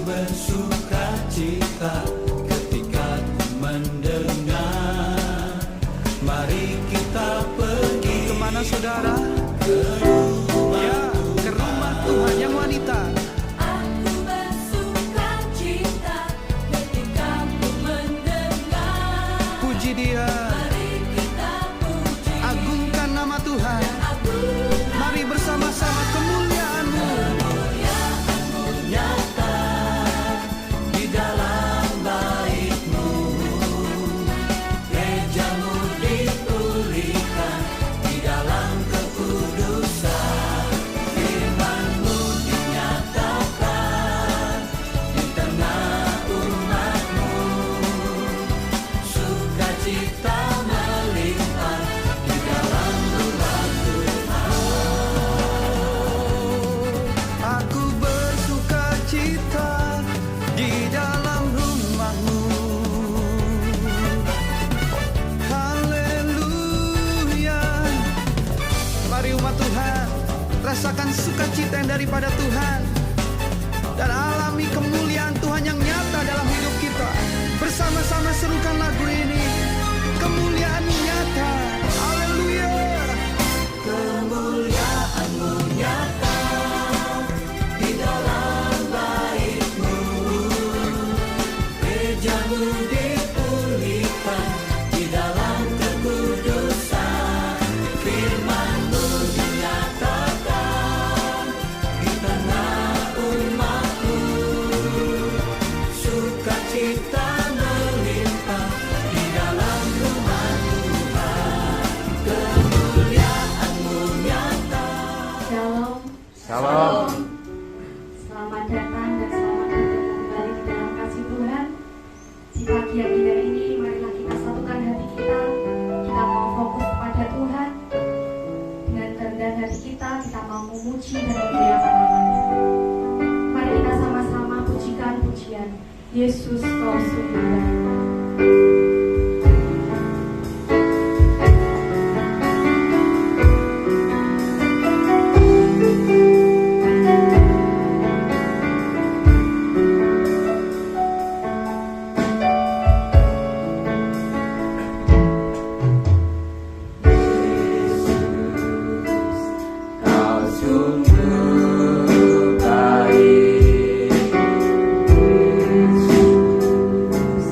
bersukacita ketika ku mendengar. Mari kita pergi. Kemana saudara? Ke rumah, Ya, ke rumah Tuhan yang wanita. Aku bersukacita ketika ku mendengar. Puji Dia, Mari kita puji agungkan nama Tuhan. Mari bersama-sama kemuliaan-Mu. kemuliaan-Mu nyata di dalam bait-Mu. Gereja-Mu dipulihkan di dalam kekudusan. Firman-Mu dinyatakan di tengah umat-Mu. Sukacita melimpah di dalam rumah Tuhan. Aku bersukacita di dalam rumah-Mu. Haleluya. Mari umat Tuhan, rasakan sukacita yang daripada Tuhan dan alami kemuliaan Tuhan yang nyata dalam hidup kita. Bersama-sama serukan lagu ini. Kemuliaan nyata. Haleluya. Kemuliaan-Mu nyata di dalam bait-Mu. Gereja-Mu dipulihkan di dalam kekudusan. Firman-Mu dinyatakan di tengah umat-Mu. Sukacita melimpah di dalam rumah Tuhan. Kemuliaan-Mu nyata. Shalom. Selamat datang dan selamat bertemu kembali di dalam kasih Tuhan. Di pagi yang indah ini, marilah kita satukan hati kita. Kita mau fokus kepada Tuhan. Dengan kerendahan hati kita mau memuji dan memuliakan nama-Nya. Mari kita sama-sama pujikan pujian Yesus Kau sungguh baik. Kau sungguh baik, Yesus.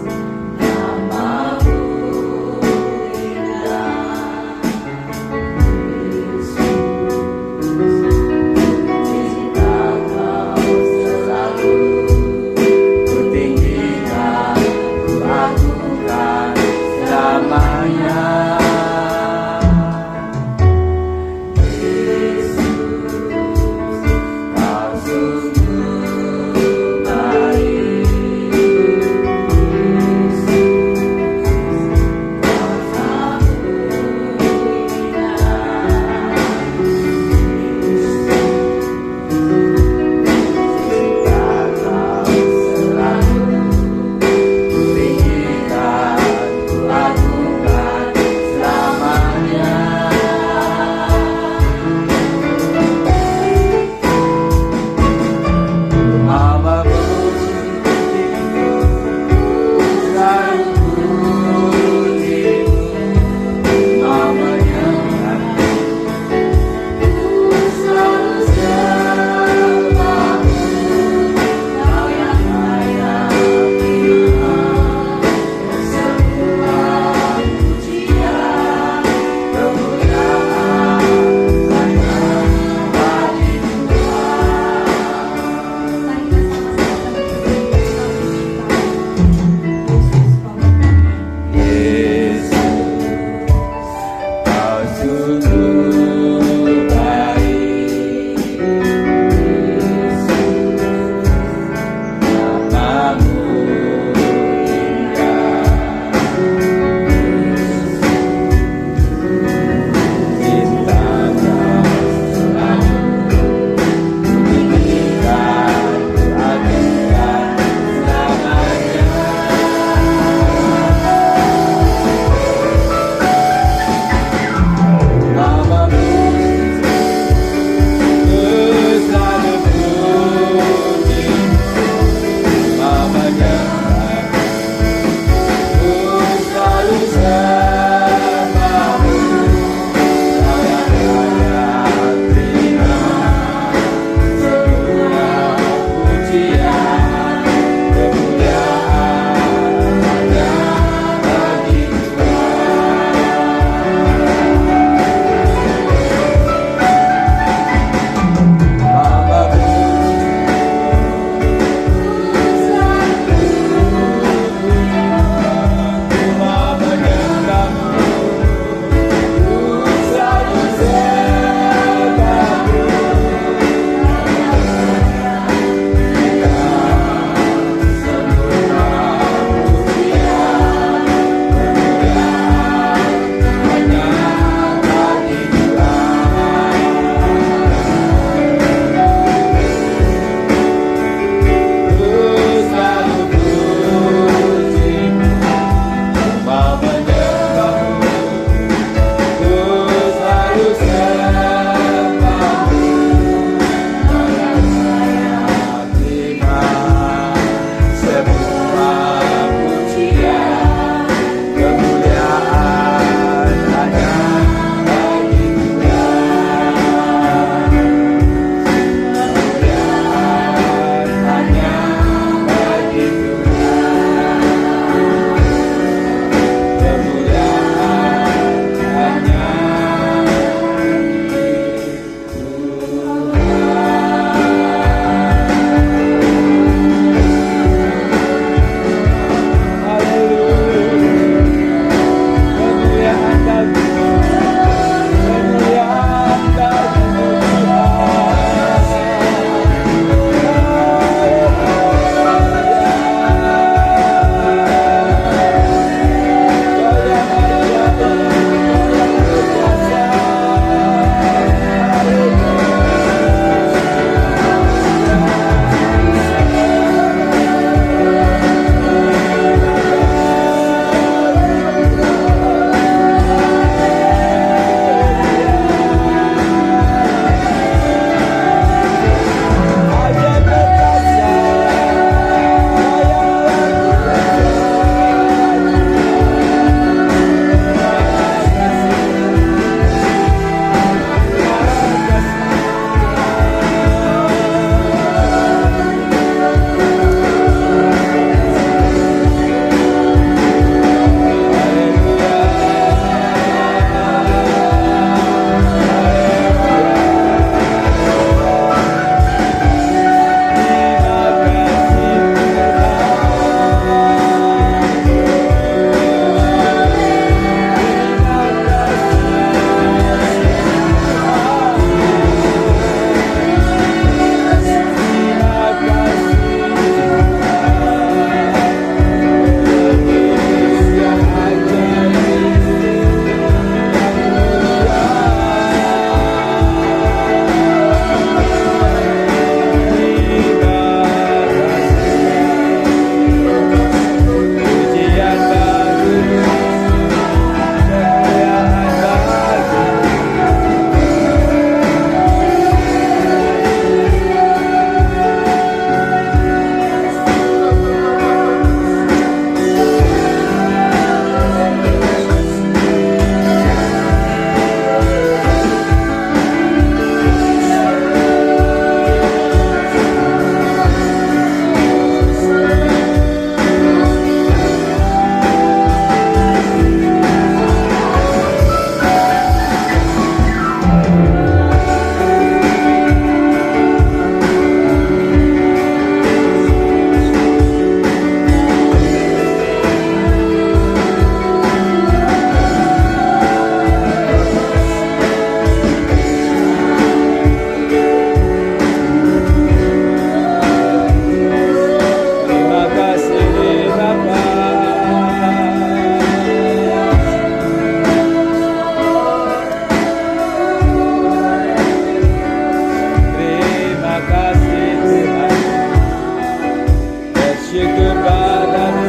kepadamu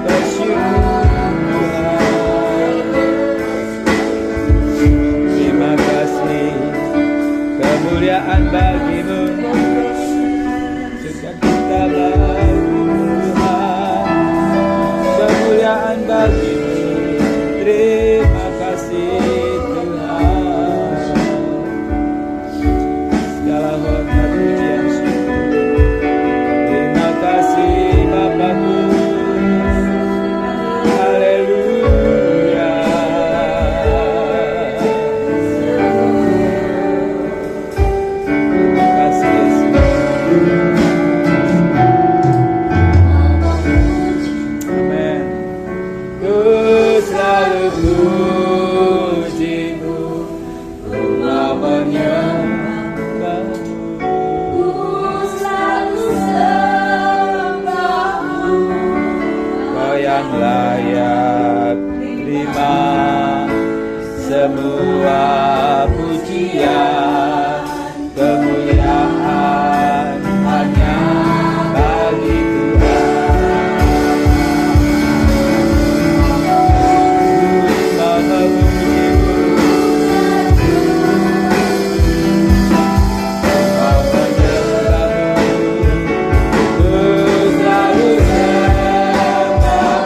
bersyukur Tuhan. Terima kasih, kemuliaan bagimu, sukacita bagimu Tuhan, kemuliaan bagimu. Terima kasih Tuhan, segala hormat pujian syukur. Terima kasih Bapakku, haleluya. Terima kasih Yesus. Amin. Ku selalu pujimu, ku mau menyembahmu. Ku selalu sembahmu. Kau yang layak terima semua pujian, kemuliaan hanya bagi Tuhan. Ku mau memujimu, mau menyembahmu. Ku selalu sembahmu, kau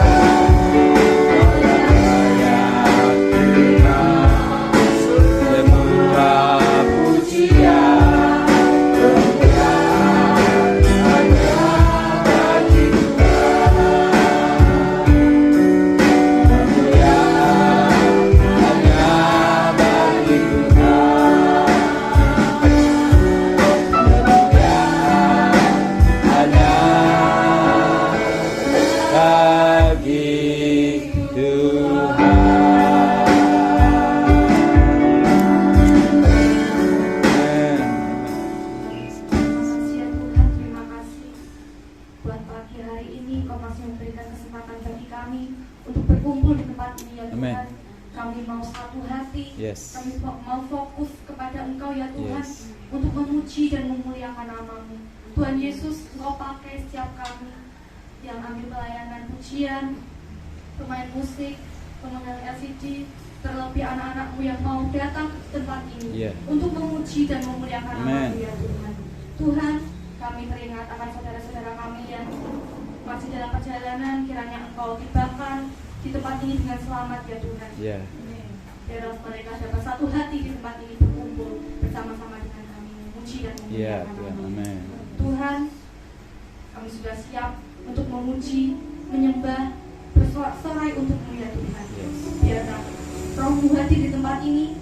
yang layak terima semua pujian, kemuliaan hanya bagi Tuhan. Kemuliaan hanya bagi Tuhan. Kemuliaan hanya bagi Tuhan. Makasih ya Tuhan, terima kasih buat pagi hari ini Kau masih memberikan kesempatan bagi kami untuk berkumpul di tempat ini ya Amen. Tuhan. Kami mau satu hati, Yes. kami mau fokus kepada Engkau ya Tuhan, Yes. untuk memuji dan memuliakan nama-Mu. Tuhan Yesus, Engkau pakai setiap kami yang ambil pelayanan pujian, pemain musik, pemegang LCD, terlebih anak-anak-Mu yang mau datang ke tempat ini Yeah. untuk memuji dan memuliakan Amen. nama-Mu ya Tuhan. Tuhan, kami teringat akan saudara-saudara kami yang masih dalam perjalanan, kiranya Engkau tibakan di tempat ini dengan selamat ya Tuhan. Ya. Biar mereka dapat satu hati di tempat ini berkumpul bersama-sama dengan kami, memuji dan Ya, memuliakan Tuhan. nama-Mu. Amin. Tuhan, kami sudah siap untuk memuji, menyembah, bersorak-sorai untuk-Mu ya Tuhan. Yes. Biarlah Roh-Mu hadir di tempat ini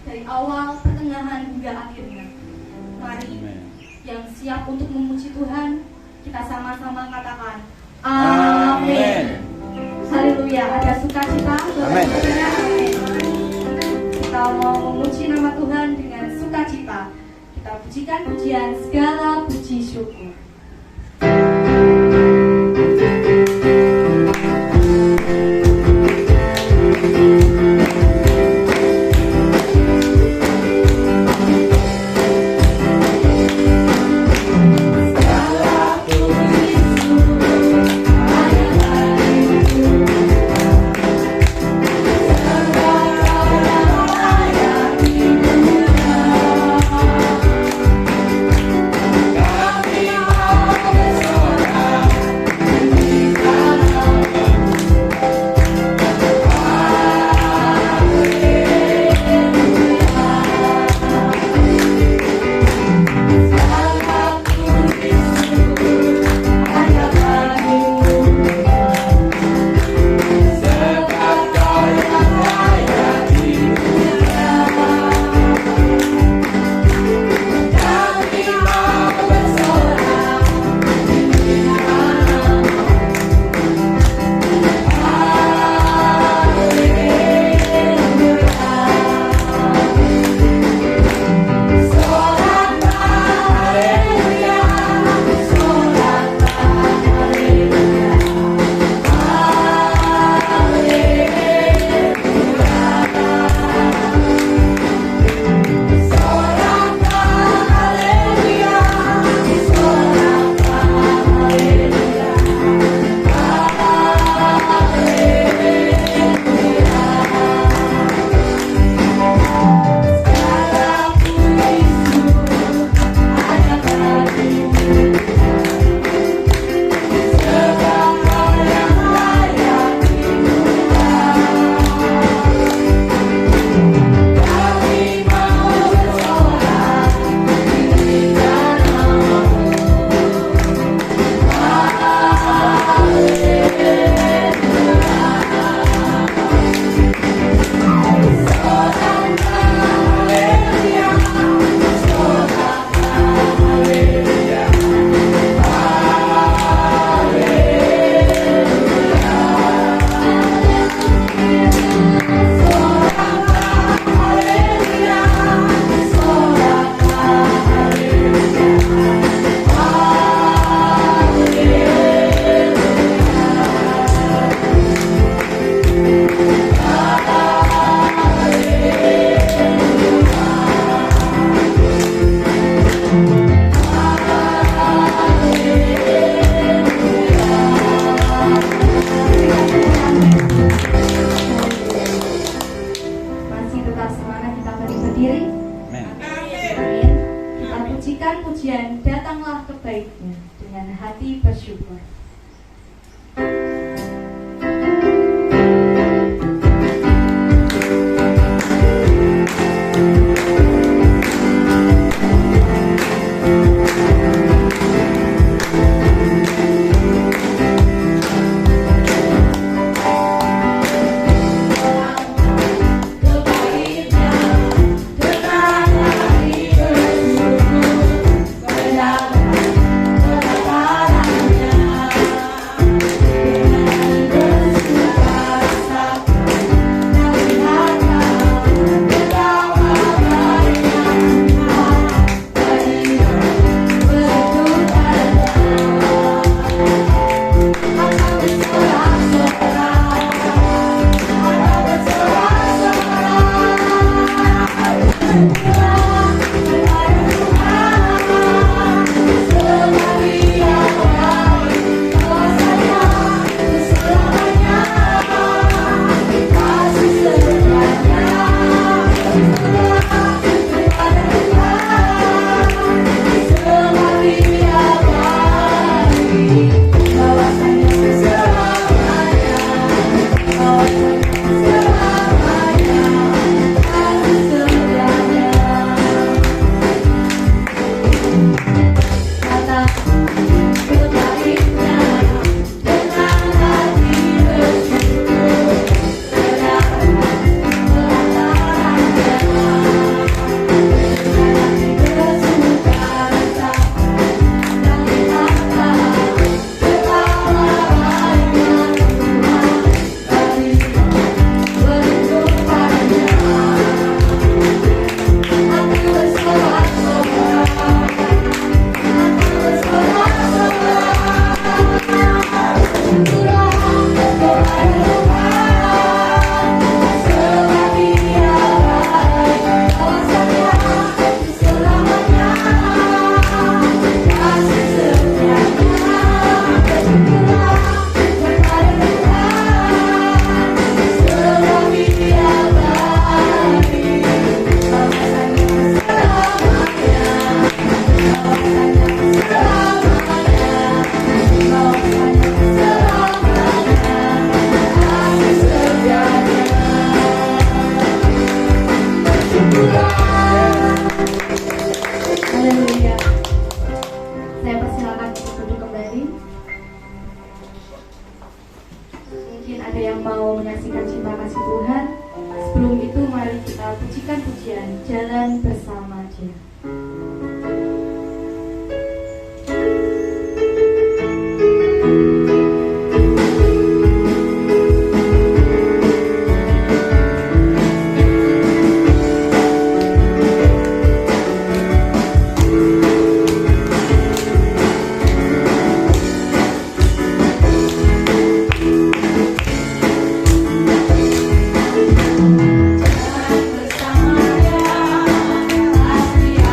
dari awal, pertengahan hingga akhirnya. Mari Amin. yang siap untuk memuji Tuhan, kita sama-sama katakan Amin. Amin. Haleluya, ada sukacita. Amin. Amin. Kita mau memuji nama Tuhan dengan sukacita. Kita pujikan pujian segala puji syukur. Kami dengan hati bersyukur. Haleluya. Saya persilakan untuk duduk kembali. Mungkin ada yang mau menyaksikan cinta kasih Tuhan. Sebelum itu mari kita pujikan pujian Jalan Bersama Dia. Bersama Dia,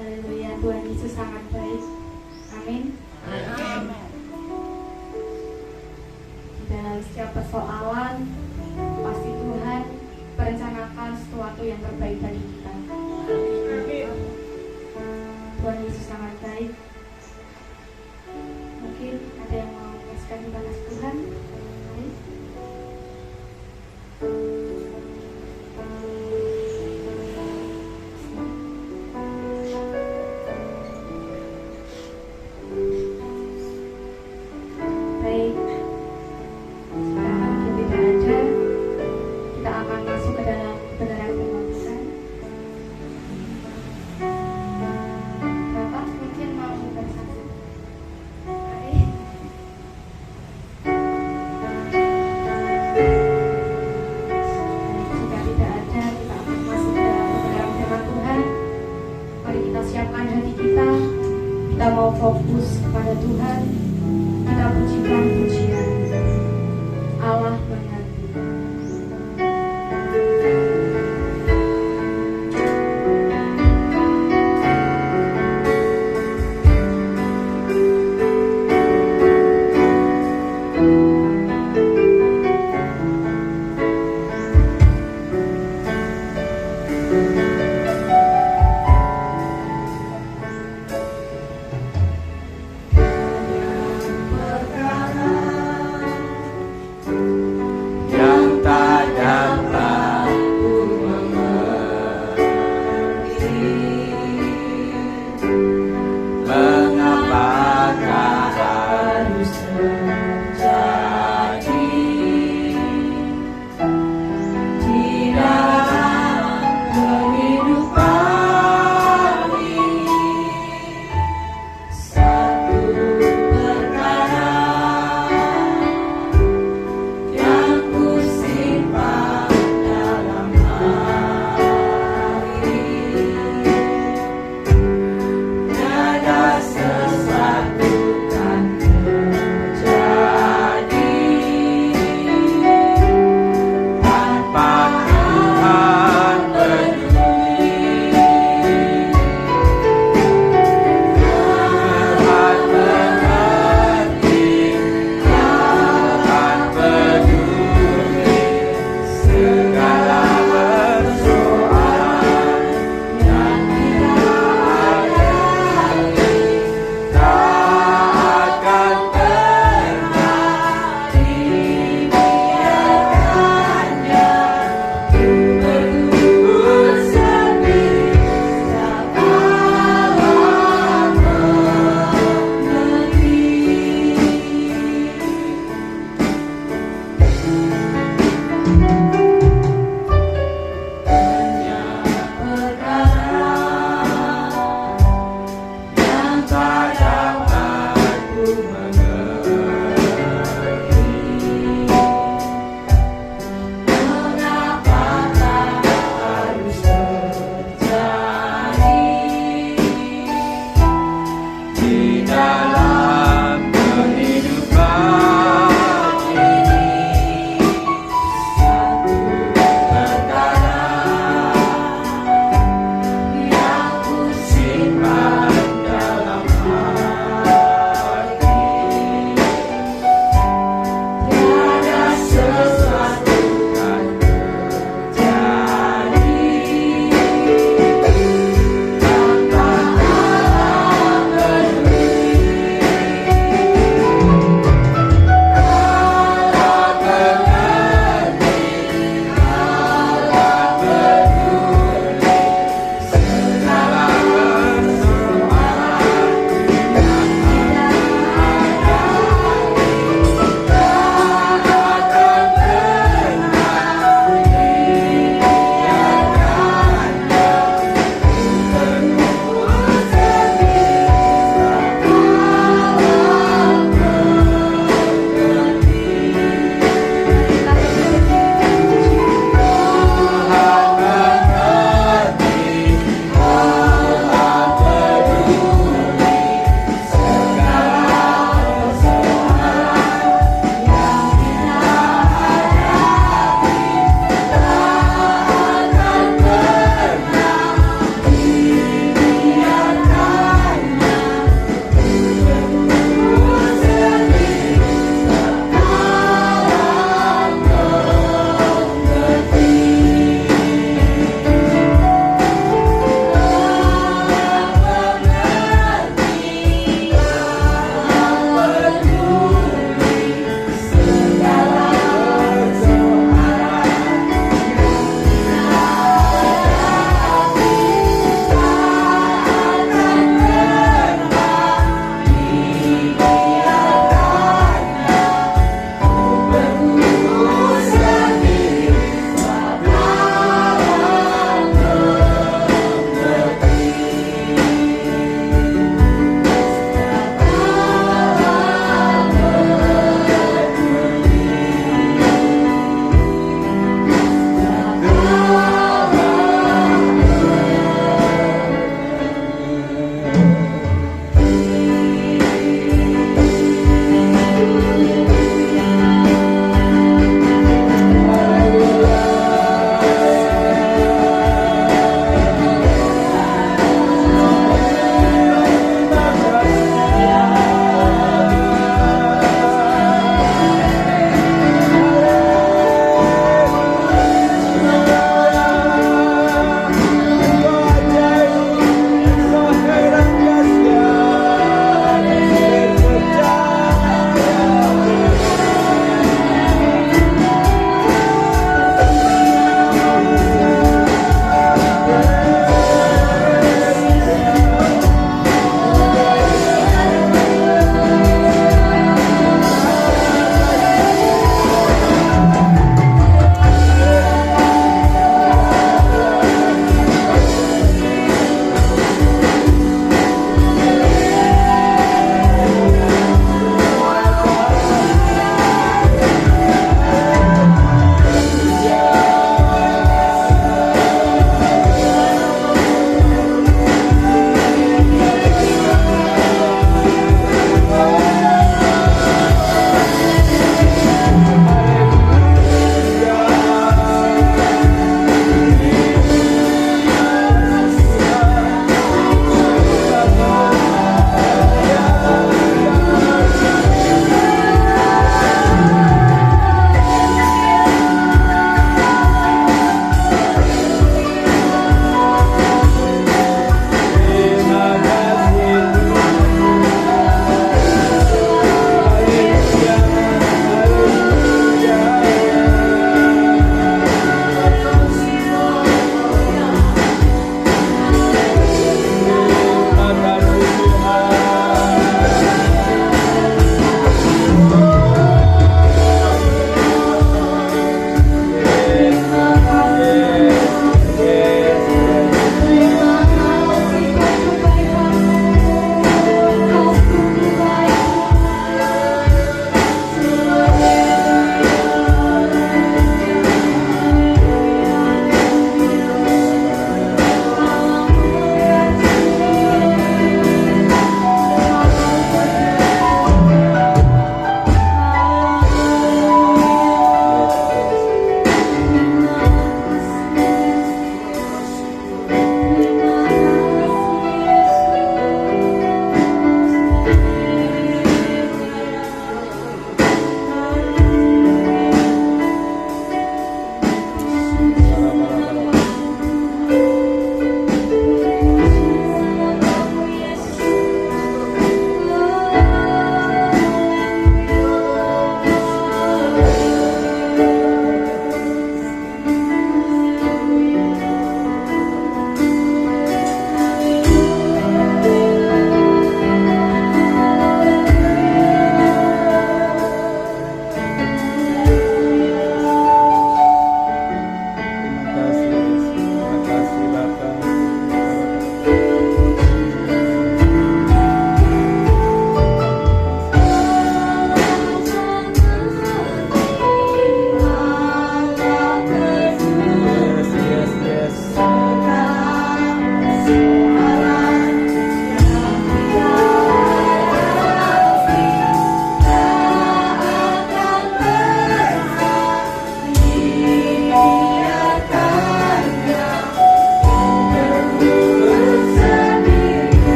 Haleluya, Tuhan Yesus sangat baik. Amin. Di dalam setiap persoalan, pasti Tuhan merencanakan sesuatu yang terbaik bagi kita. Tuhan Yesus sangat baik. Mungkin ada yang mau menyaksikan terima kasih Tuhan. Mari. Baik, jika mungkin tidak ada, kita akan masuk ke dalam kebenaran firman Tuhan. Bapak mungkin mau bersaksi. Mari. Jika tidak ada, kita akan masuk ke dalam kebenaran firman Tuhan. Mari kita siapkan hati kita. Kita mau fokus kepada Tuhan. Kita pujikan pujian Allah mengerti.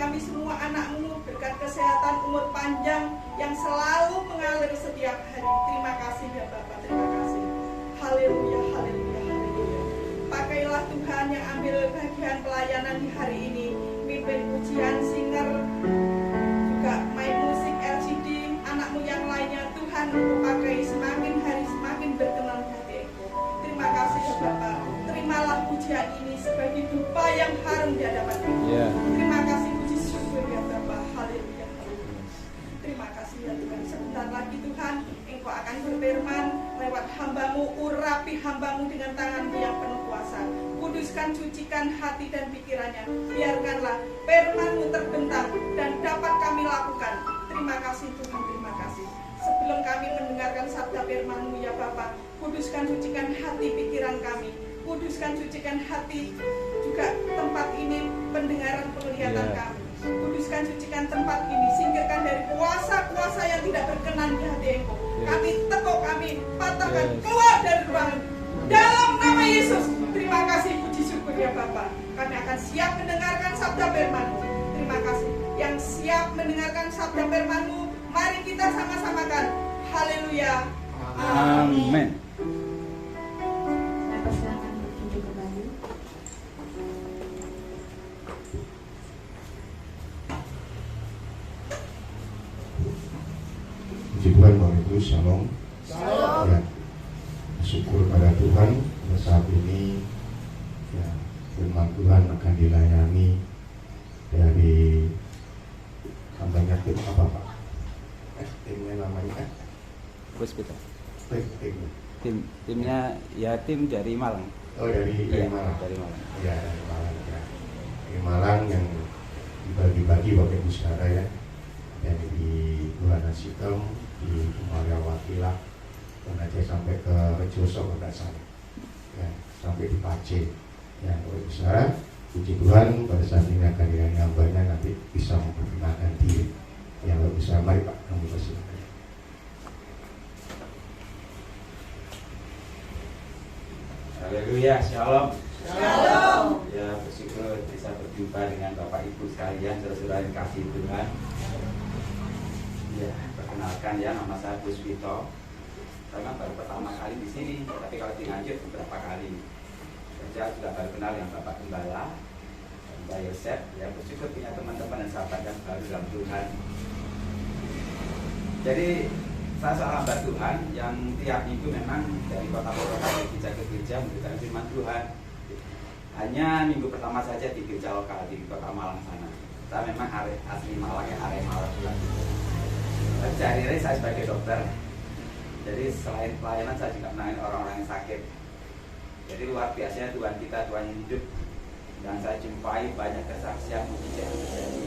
kami semua anak-Mu, berkat kesehatan, umur panjang yang selalu mengalir setiap hari. Terima kasih ya Bapa, terima kasih. Haleluya, haleluya, haleluya. Pakailah Tuhan yang ambil bagian pelayanan di hari ini, mimpin pujian, singer, juga main musik, LCD, anak-Mu yang lainnya. Tuhan Engkau pakai semakin hari semakin berkenan di hati Engkau. Terima kasih ya Bapa. Terimalah pujian ini sebagai dupa yang harum di hadapan Engkau. Ya. Terima kasih, puji syukur ya Bapa. Haleluya, haleluya. Terima kasih ya Tuhan. Sebentar lagi Tuhan, Engkau akan berfirman lewat hamba-Mu. Urapi hamba-Mu dengan tangan-Mu yang penuh kuasa. Kuduskan, cucikan hati dan pikirannya. Biarkanlah firman-Mu terbentang dan dapat kami lakukan. Terima kasih Tuhan, terima kasih. Sebelum kami mendengarkan sabda firman-Mu ya Bapa, kuduskan, cucikan hati pikiran kami. Kuduskan, cucikan hati juga tempat ini, pendengaran penglihatan kami. Kuduskan, cucikan tempat ini, singkirkan dari kuasa-kuasa yang tidak berkenan di hati Engkau. Kami tekuk, kami patahkan, keluar dari ruangan. Dalam nama Yesus, terima kasih, puji syukur ya Bapa. Kami akan siap mendengarkan sabda firman-Mu. Terima kasih. Yang siap mendengarkan sabda firman-Mu, mari kita sama-samakan. Haleluya. Amin. Saya persilakan tunjuk kembali. Puji Tuhan, Bapak Ibu, Shalom. Ya, syukur pada Tuhan pada saat ini ya, firman Tuhan akan dilayani dari hambanya tim apa Pak? Timnya namanya Puspita. Timnya ya tim dari Malang. Oh dari Iya, Malang. dari Malang. Ya dari Malang ya. Dari Malang yang dibagi-bagi Bapak Ibu saudara ya. Dari di Bulan Sitem, di Maria Wakilah, dan aja sampai ke Rejoso kalau nggak salah. Ya, sampai di Pace. Ya, Bapak Ibu saudara, puji Tuhan pada saat ini akan dilayani hambanya nanti bisa memperkenalkan diri. Ya, Bapak Ibu saudara, mari Pak, kami persilakan. Haleluya, shalom. Shalom. Ya, bersyukur bisa berjumpa dengan Bapak Ibu sekalian, saudara-saudara yang kasih Tuhan. Ya, perkenalkan ya, nama saya Puspito. Saya baru pertama kali di sini, tapi kalau di Nganjuk beberapa kali. Saya sudah baru kenal yang Bapak Gembala, Mbak Yosef. Ya, bersyukur punya teman-teman dan sahabat yang baru dalam Tuhan. Jadi saya seorang hamba Tuhan yang tiap minggu memang dari kota-kota dari gereja ke gereja memberikan firman Tuhan. Hanya minggu pertama saja di gereja lokal di kota Malang sana. Saya memang asli Malang ya, area Malang Bulan. Sehari-hari saya sebagai dokter. Jadi selain pelayanan saya juga menangani orang-orang yang sakit. Jadi luar biasanya Tuhan kita, Tuhan yang hidup. Dan saya jumpai banyak kesaksian mujizat yang terjadi.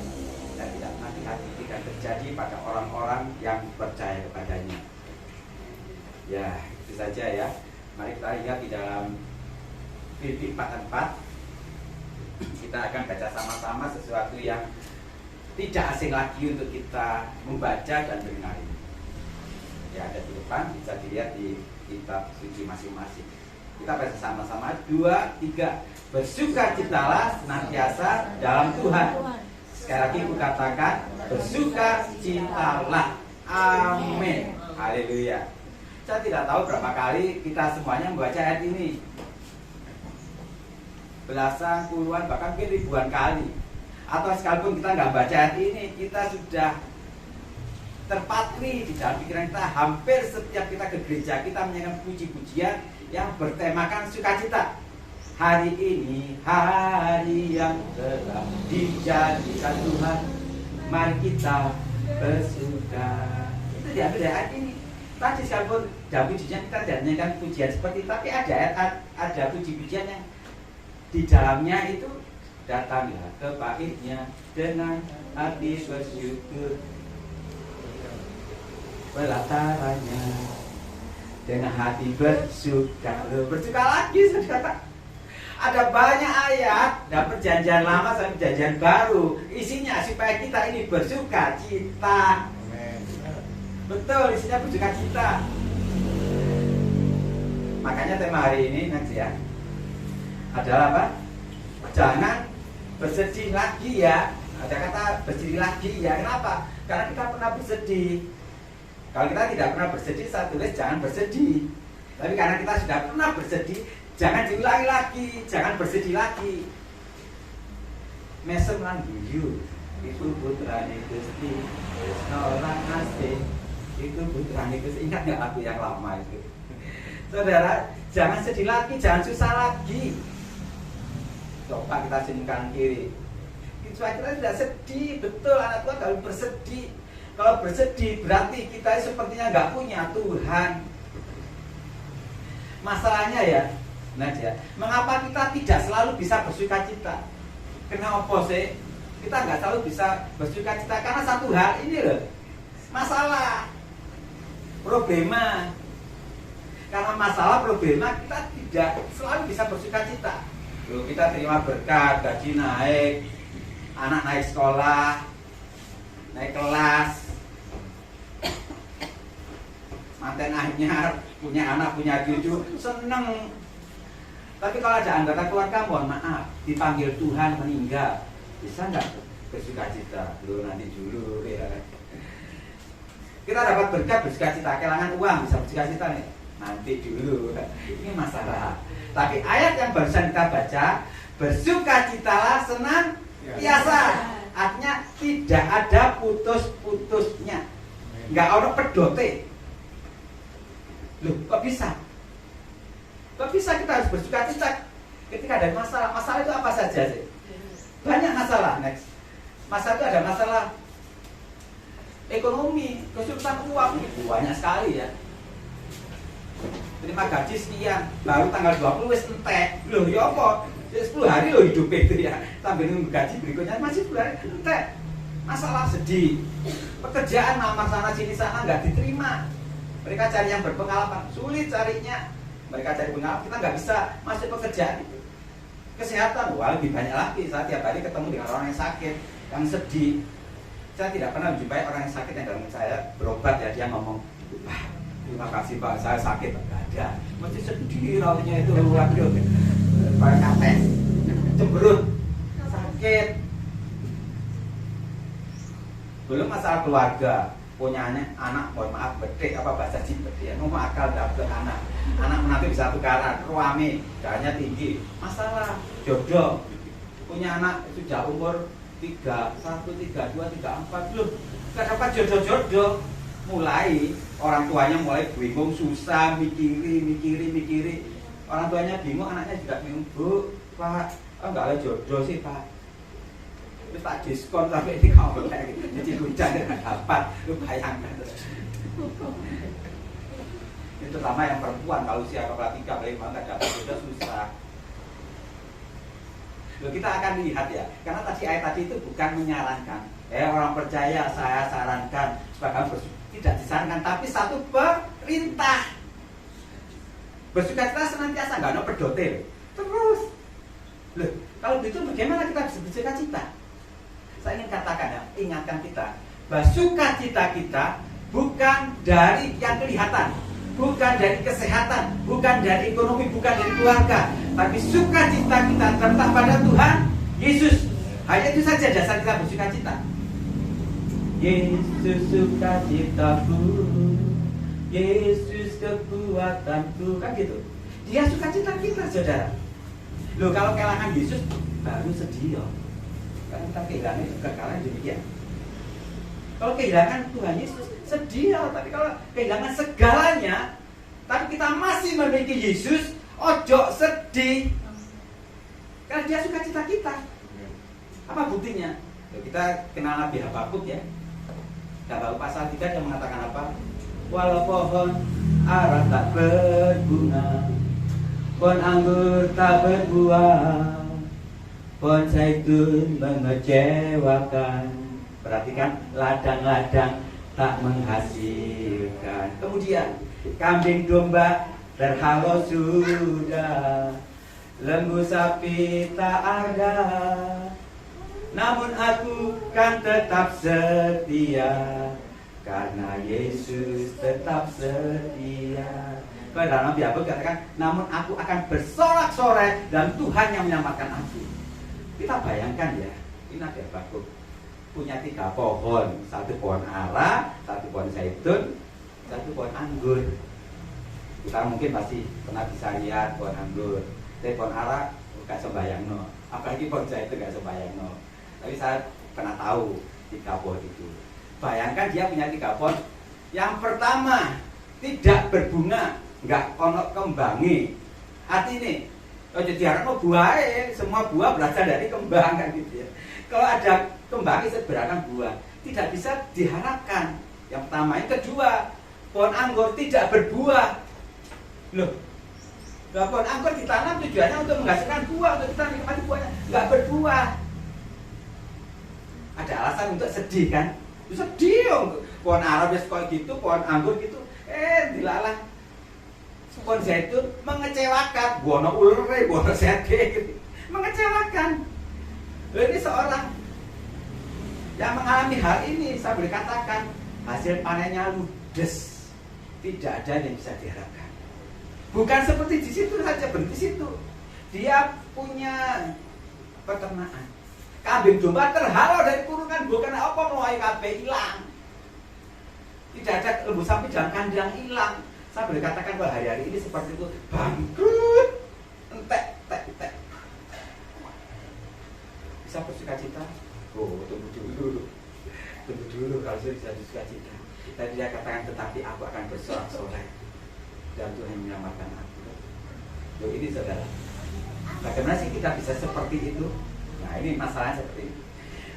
Dan tidak hati-hati tidak terjadi pada orang-orang yang percaya kepadanya. Ya, itu saja ya. Mari kita lihat di dalam Filipi 4:4. Kita akan baca sama-sama sesuatu yang tidak asing lagi untuk kita membaca dan mendengar ini. Ya, ada di depan, bisa dilihat di kitab suci masing-masing. Kita baca sama-sama, 2, 3. Bersukacitalah senantiasa dalam Tuhan. Sekali lagi aku katakan, bersukacitalah. Amin. Haleluya. Saya tidak tahu berapa kali kita semuanya membaca ayat ini. Belasan, puluhan, bahkan mungkin ribuan kali. Atau sekalipun kita nggak baca ayat ini, kita sudah terpatri di dalam pikiran kita. Hampir setiap kita ke gereja, kita menyanyikan puji-pujian yang bertemakan sukacita. Hari ini hari yang telah dijadikan Tuhan, mari kita bersuka. Itu diambil dari ayat ini. Tadi sekalipun dalam pujian kita tidak menyanyikan pujian seperti itu, tapi ada puji-pujian yang di dalamnya itu datanglah ke baitnya dengan hati bersyukur, pelatarannya dengan hati bersuka. Bersuka lagi saudara. Ada banyak ayat dan perjanjian lama sampai perjanjian baru, isinya supaya kita ini bersuka cita. Betul, isinya bersuka cita. Makanya tema hari ini nanti ya adalah apa? Jangan bersedih lagi ya. Ada kata bersedih lagi, ya kenapa? Karena kita pernah bersedih. Kalau kita tidak pernah bersedih, saya tulis jangan bersedih. Tapi karena kita sudah pernah bersedih, jangan diulangi lagi, jangan bersedih lagi. Mesem lan guyu, itu putrane Gusti, Krisna orang asing, itu putrane Gusti. Ingat nggak lagu yang lama itu? Saudara, jangan sedih lagi, jangan susah lagi. Coba kita senyumkan kiri. Supaya kita tidak sedih, betul anak Tuhan kalau bersedih. Kalau bersedih berarti kita sepertinya nggak punya Tuhan. Masalahnya ya, Nadia, mengapa kita tidak selalu bisa bersukacita? Kenapa sih? Kita nggak selalu bisa bersukacita karena satu hal ini loh, masalah, problema. Karena masalah problema kita tidak selalu bisa bersukacita. Loh, kita terima berkat, gaji naik, anak naik sekolah, naik kelas, manten anyar, punya anak, punya cucu, seneng. Tapi kalau ada anggota keluarga, mohon maaf, dipanggil Tuhan meninggal, bisa nggak bersukacita? Loh, nanti dulu ya. Kita dapat berkat bersukacita, kehilangan uang bisa bersukacita nih, nanti dulu. Ini masalah. Tapi ayat yang barusan kita baca, bersukacitalah senantiasa. Artinya tidak ada putus-putusnya, nggak ada pedote. Loh, kok bisa? Kok bisa kita harus bersukacita ketika ada masalah? Masalah itu apa saja sih? Banyak masalah. Next, masalah itu ada masalah ekonomi, kesulitan uang, banyak sekali ya. Terima gaji sekian, baru tanggal 20 wis entek. Loh, ya apa? 10 hari loh hidup itu ya. Sambil nunggu gaji berikutnya masih 10 hari entek. Masalah sedih. Pekerjaan lamar sana sini sana nggak diterima. Mereka cari yang berpengalaman, sulit carinya. Mereka cari pengalaman, kita nggak bisa masuk pekerjaan itu. Kesehatan, wah lebih banyak lagi. Saya tiap hari ketemu dengan orang yang sakit, yang sedih. Saya tidak pernah menjumpai orang yang sakit yang dalam saya berobat ya, dia ngomong, terima kasih Pak, saya sakit. Nggak ada, mesti sedih rautnya itu. Waduh, pakai kates, cemberut, sakit. Belum masalah keluarga, punya anak, mohon maaf, bedek apa bahasa Cina ya, ngomong akal dapet anak menantu bisa tukaran, ruame, darahnya tinggi, masalah jodoh, punya anak sudah umur 31, 32, 34, loh, gak dapat jodoh-jodoh, mulai orang tuanya mulai bingung, susah, mikiri, orang tuanya bingung, anaknya juga bingung, Bu, Pak, enggak ada jodoh sih Pak. Terus tak diskon sampai ini kamu lagi, jadi hujan tidak dapat, lu bayangkan. Itu terutama yang perempuan, kalau usia kepala 3, kepala 5 nggak dapat jodoh susah. Loh, kita akan lihat ya, karena tadi ayat tadi itu bukan menyarankan. Orang percaya saya sarankan supaya kamu tidak disarankan, tapi satu perintah. Bersukacita senantiasa, nggak ada pedote. Terus, loh, kalau begitu bagaimana kita bisa bersukacita? Saya ingin katakan ya, ingatkan kita bahwa sukacita kita bukan dari yang kelihatan, bukan dari kesehatan, bukan dari ekonomi, bukan dari keluarga, tapi sukacita kita terletak pada Tuhan Yesus. Hanya itu saja dasar kita bersukacita. Yesus sukacitaku, Yesus kekuatanku, kan gitu. Dia sukacita kita, saudara. Loh, kalau kehilangan Yesus baru sedih ya. Kan kita kehilangan kekalahan demikian. Kalau kehilangan Tuhan Yesus sedih ya, tapi kalau kehilangan segalanya, tapi kita masih memiliki Yesus, ojo sedih. Karena dia sukacita kita. Apa buktinya? Kita kenal Nabi Habakuk ya. Habakuk pasal 3 yang mengatakan apa? Walau pohon ara tak berbunga, pohon anggur tak berbuah, pohon zaitun mengecewakan. Perhatikan, ladang-ladang tak menghasilkan. Kemudian kambing domba terhalau sudah, lembu sapi tak ada, namun aku kan tetap setia, karena Yesus tetap setia. Kalau dalam Nabi Habakuk katakan, namun aku akan bersorak-sorai dan Tuhan yang menyelamatkan aku. Kita bayangkan ya, ini Nabi Habakuk punya 3 pohon, 1 pohon ara, 1 pohon zaitun, 1 pohon anggur. Kita mungkin masih pernah bisa lihat pohon anggur, tapi pohon ara gak sembayang no, apalagi pohon zaitun gak sembayang no. Tapi saya pernah tahu 3 pohon itu. Bayangkan dia punya 3 pohon. Yang pertama tidak berbunga, nggak ono kembangi. Artinya, jadi diharapkan buah, semua buah berasal dari kembang kan gitu ya. Kalau ada kembang itu berakan buah, tidak bisa diharapkan. Yang pertama, yang kedua, pohon anggur tidak berbuah. Loh, pohon anggur ditanam tujuannya untuk menghasilkan buah, untuk kita nikmati buahnya, nggak berbuah. Ada alasan untuk sedih kan? Sedih, pohon ara wis kok gitu, pohon anggur gitu, dilalah pohon zaitun mengecewakan, buana ulere, buana sete, mengecewakan. Ini seorang yang mengalami hal ini, saya boleh katakan hasil panennya ludes, tidak ada yang bisa diharapkan. Bukan seperti di situ saja, berhenti situ. Dia punya peternakan, kambing domba terhalau dari kurungan, bukan apa mulai kabeh hilang. Tidak ada lembu sapi dalam kandang hilang. Saya boleh katakan bahwa hari-hari ini seperti itu, bangkrut, entek. Bisa bersuka cita? Oh, tunggu dulu kalau saya bisa bersuka cita. Tadi dia katakan, tetapi aku akan bersorak-sorai dan Tuhan menyelamatkan aku. Loh, ini saudara, bagaimana sih kita bisa seperti itu? Nah, ini masalahnya seperti ini.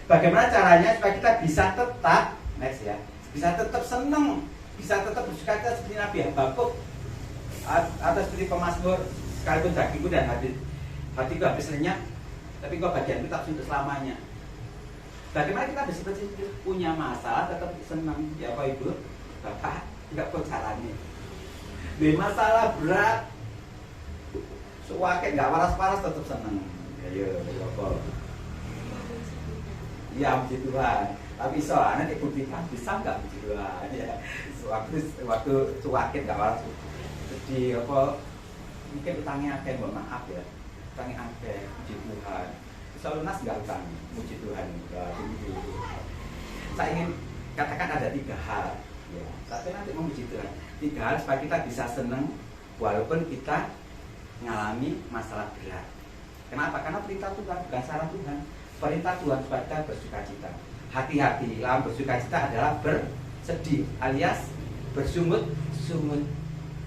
Bagaimana caranya supaya kita bisa tetap, next ya, bisa tetap senang, bisa tetap bersuka-cita seperti Nabi Habakuk atau seperti pemazmur, sekalipun dagingku dan hatiku habis lenyap, tapi kau bagianku tetap untuk selamanya. Bagaimana kita bisa seperti itu? Punya masalah tetap senang, ya Pak Ibu, Bapak, enggak kok caranya. Masalah berat, suwake nggak waras-waras tetap senang. Ya apa? Ya puji Tuhan. Tapi soalnya dibuktikan bisa nggak puji Tuhan ya. Waktu suwake nggak waras, jadi apa? Mungkin utangnya akeh, mohon maaf ya. Utangnya akeh, puji Tuhan. Bisa lunas nggak utang? Puji Tuhan. Saya ingin katakan ada 3 hal. Ya, tapi nanti memuji Tuhan. 3 hal supaya kita bisa senang walaupun kita mengalami masalah berat. Kenapa? Karena perintah Tuhan, bukan saran Tuhan. Perintah Tuhan supaya kita bersuka cita. Hati-hati, lawan bersuka cita adalah bersedih alias bersungut-sungut.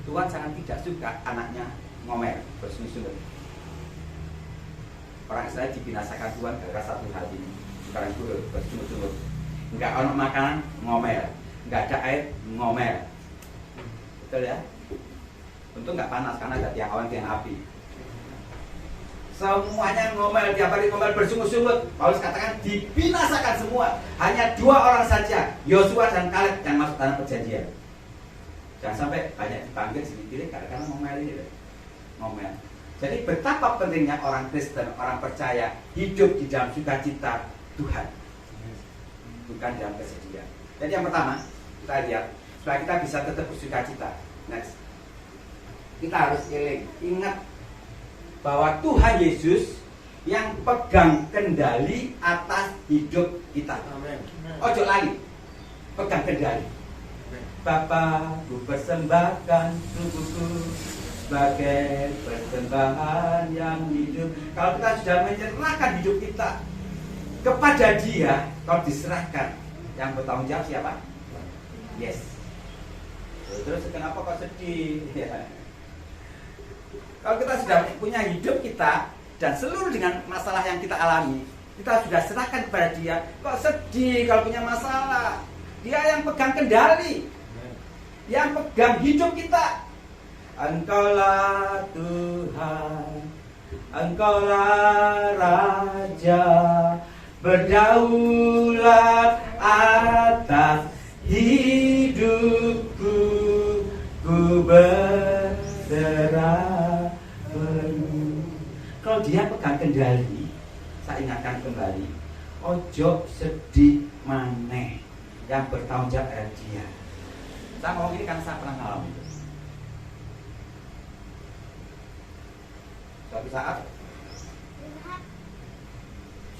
Tuhan sangat tidak suka anaknya ngomel, bersungut-sungut. Orang Israel dibinasakan Tuhan gara-gara satu hal ini. Sekarang itu bersungut-sungut. Enggak ada makanan, ngomel. Enggak ada air, ngomel. Betul ya? Untung nggak panas karena ada tiang awan, tiang api. Semuanya ngomel, tiap hari ngomel, bersungut-sungut. Paulus katakan dibinasakan semua. Hanya 2 orang saja, Yosua dan Kaleb yang masuk tanah perjanjian. Jangan sampai banyak dipanggil sedikit karena ngomel ini. Ngomel. Jadi betapa pentingnya orang Kristen, orang percaya hidup di dalam sukacita Tuhan, bukan dalam kesedihan. Jadi yang pertama kita lihat supaya kita bisa tetap bersukacita. Next. Kita harus ingat bahwa Tuhan Yesus yang pegang kendali atas hidup kita. Ojo lali, pegang kendali. Bapa, ku persembahkan tubuhku sebagai persembahan yang hidup. Kalau kita sudah menyerahkan hidup kita kepada Dia, kalau diserahkan, yang bertanggung jawab siapa? Yes. Terus kenapa kok sedih? Ya. Kalau kita sudah punya hidup kita dan seluruh dengan masalah yang kita alami, kita sudah serahkan kepada Dia. Kok sedih kalau punya masalah? Dia yang pegang kendali, yang pegang hidup kita. Engkaulah Tuhan, Engkaulah Raja, berdaulat atas hidupku, ku berserah penuh. Kalau Dia pegang kendali, saya ingatkan kembali, ojo sedih maneh, yang bertanggung jawab adalah Dia. Saya ngomong ini karena saya pernah ngalamin itu. Suatu saat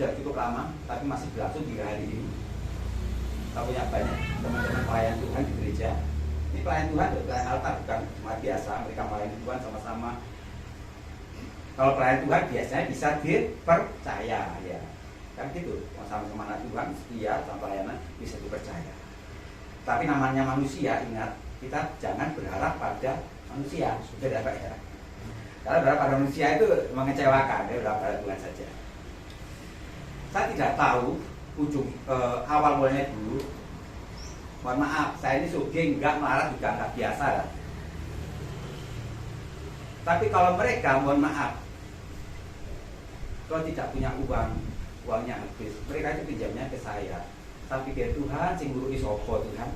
sudah cukup lama, tapi masih berlangsung hingga hari ini. Kita punya banyak teman-teman pelayan Tuhan di gereja. Ini pelayan Tuhan, pelayan altar, bukan cuma biasa. Mereka melayani Tuhan sama-sama. Kalau pelayan Tuhan biasanya bisa dipercaya, ya kan gitu. Sama-sama anak Tuhan, setia sama pelayanan bisa dipercaya. Tapi namanya manusia, ingat, kita jangan berharap pada manusia, sudah dapat ya. Karena berharap pada manusia itu mengecewakan, ya berharap pada Tuhan saja. Saya tidak tahu ujung awal mulanya dulu. Mohon maaf, saya ini sugih, enggak melarat juga enggak biasa. Tapi kalau mereka, mohon maaf, kalau tidak punya uang, uangnya habis, mereka itu pinjamnya ke saya. Saya pikir Tuhan, sing ngurusi sopo Tuhan.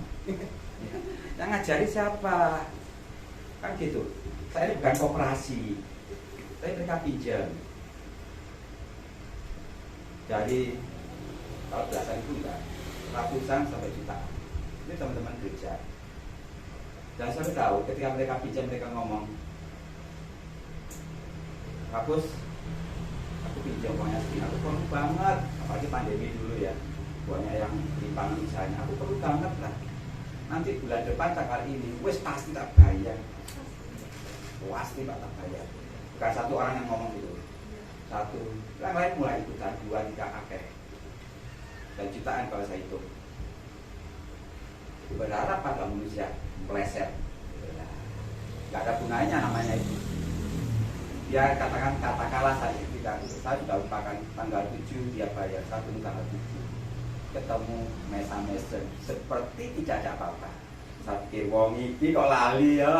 Yang ngajari siapa? Kan gitu. Saya ini bukan koperasi, tapi mereka pinjam. Jadi kalau belasan itu enggak, ratusan sampai jutaan. Ini teman-teman gereja. Dan saya tahu ketika mereka pinjam, mereka ngomong, Kapus, aku pinjam uangnya segini, aku perlu banget. Apalagi pandemi dulu ya, uangnya yang timpangan misalnya, aku perlu banget lah. Nanti bulan depan tanggal ini, wes pasti tak bayar. Pasti tak bayar. Bukan satu orang yang ngomong gitu. Satu, yang lain mulai ikutan, 2, 3 akeh. Dan jutaan kalau saya hitung. Berharap pada manusia meleset. Gak ada gunanya namanya itu. Dia katakanlah saya sudah lupakan tanggal 7 dia bayar, 1 tanggal 7. Ketemu mesa-mesen seperti tidak ada apa-apa. Saya pikir wong iki kok lali ya.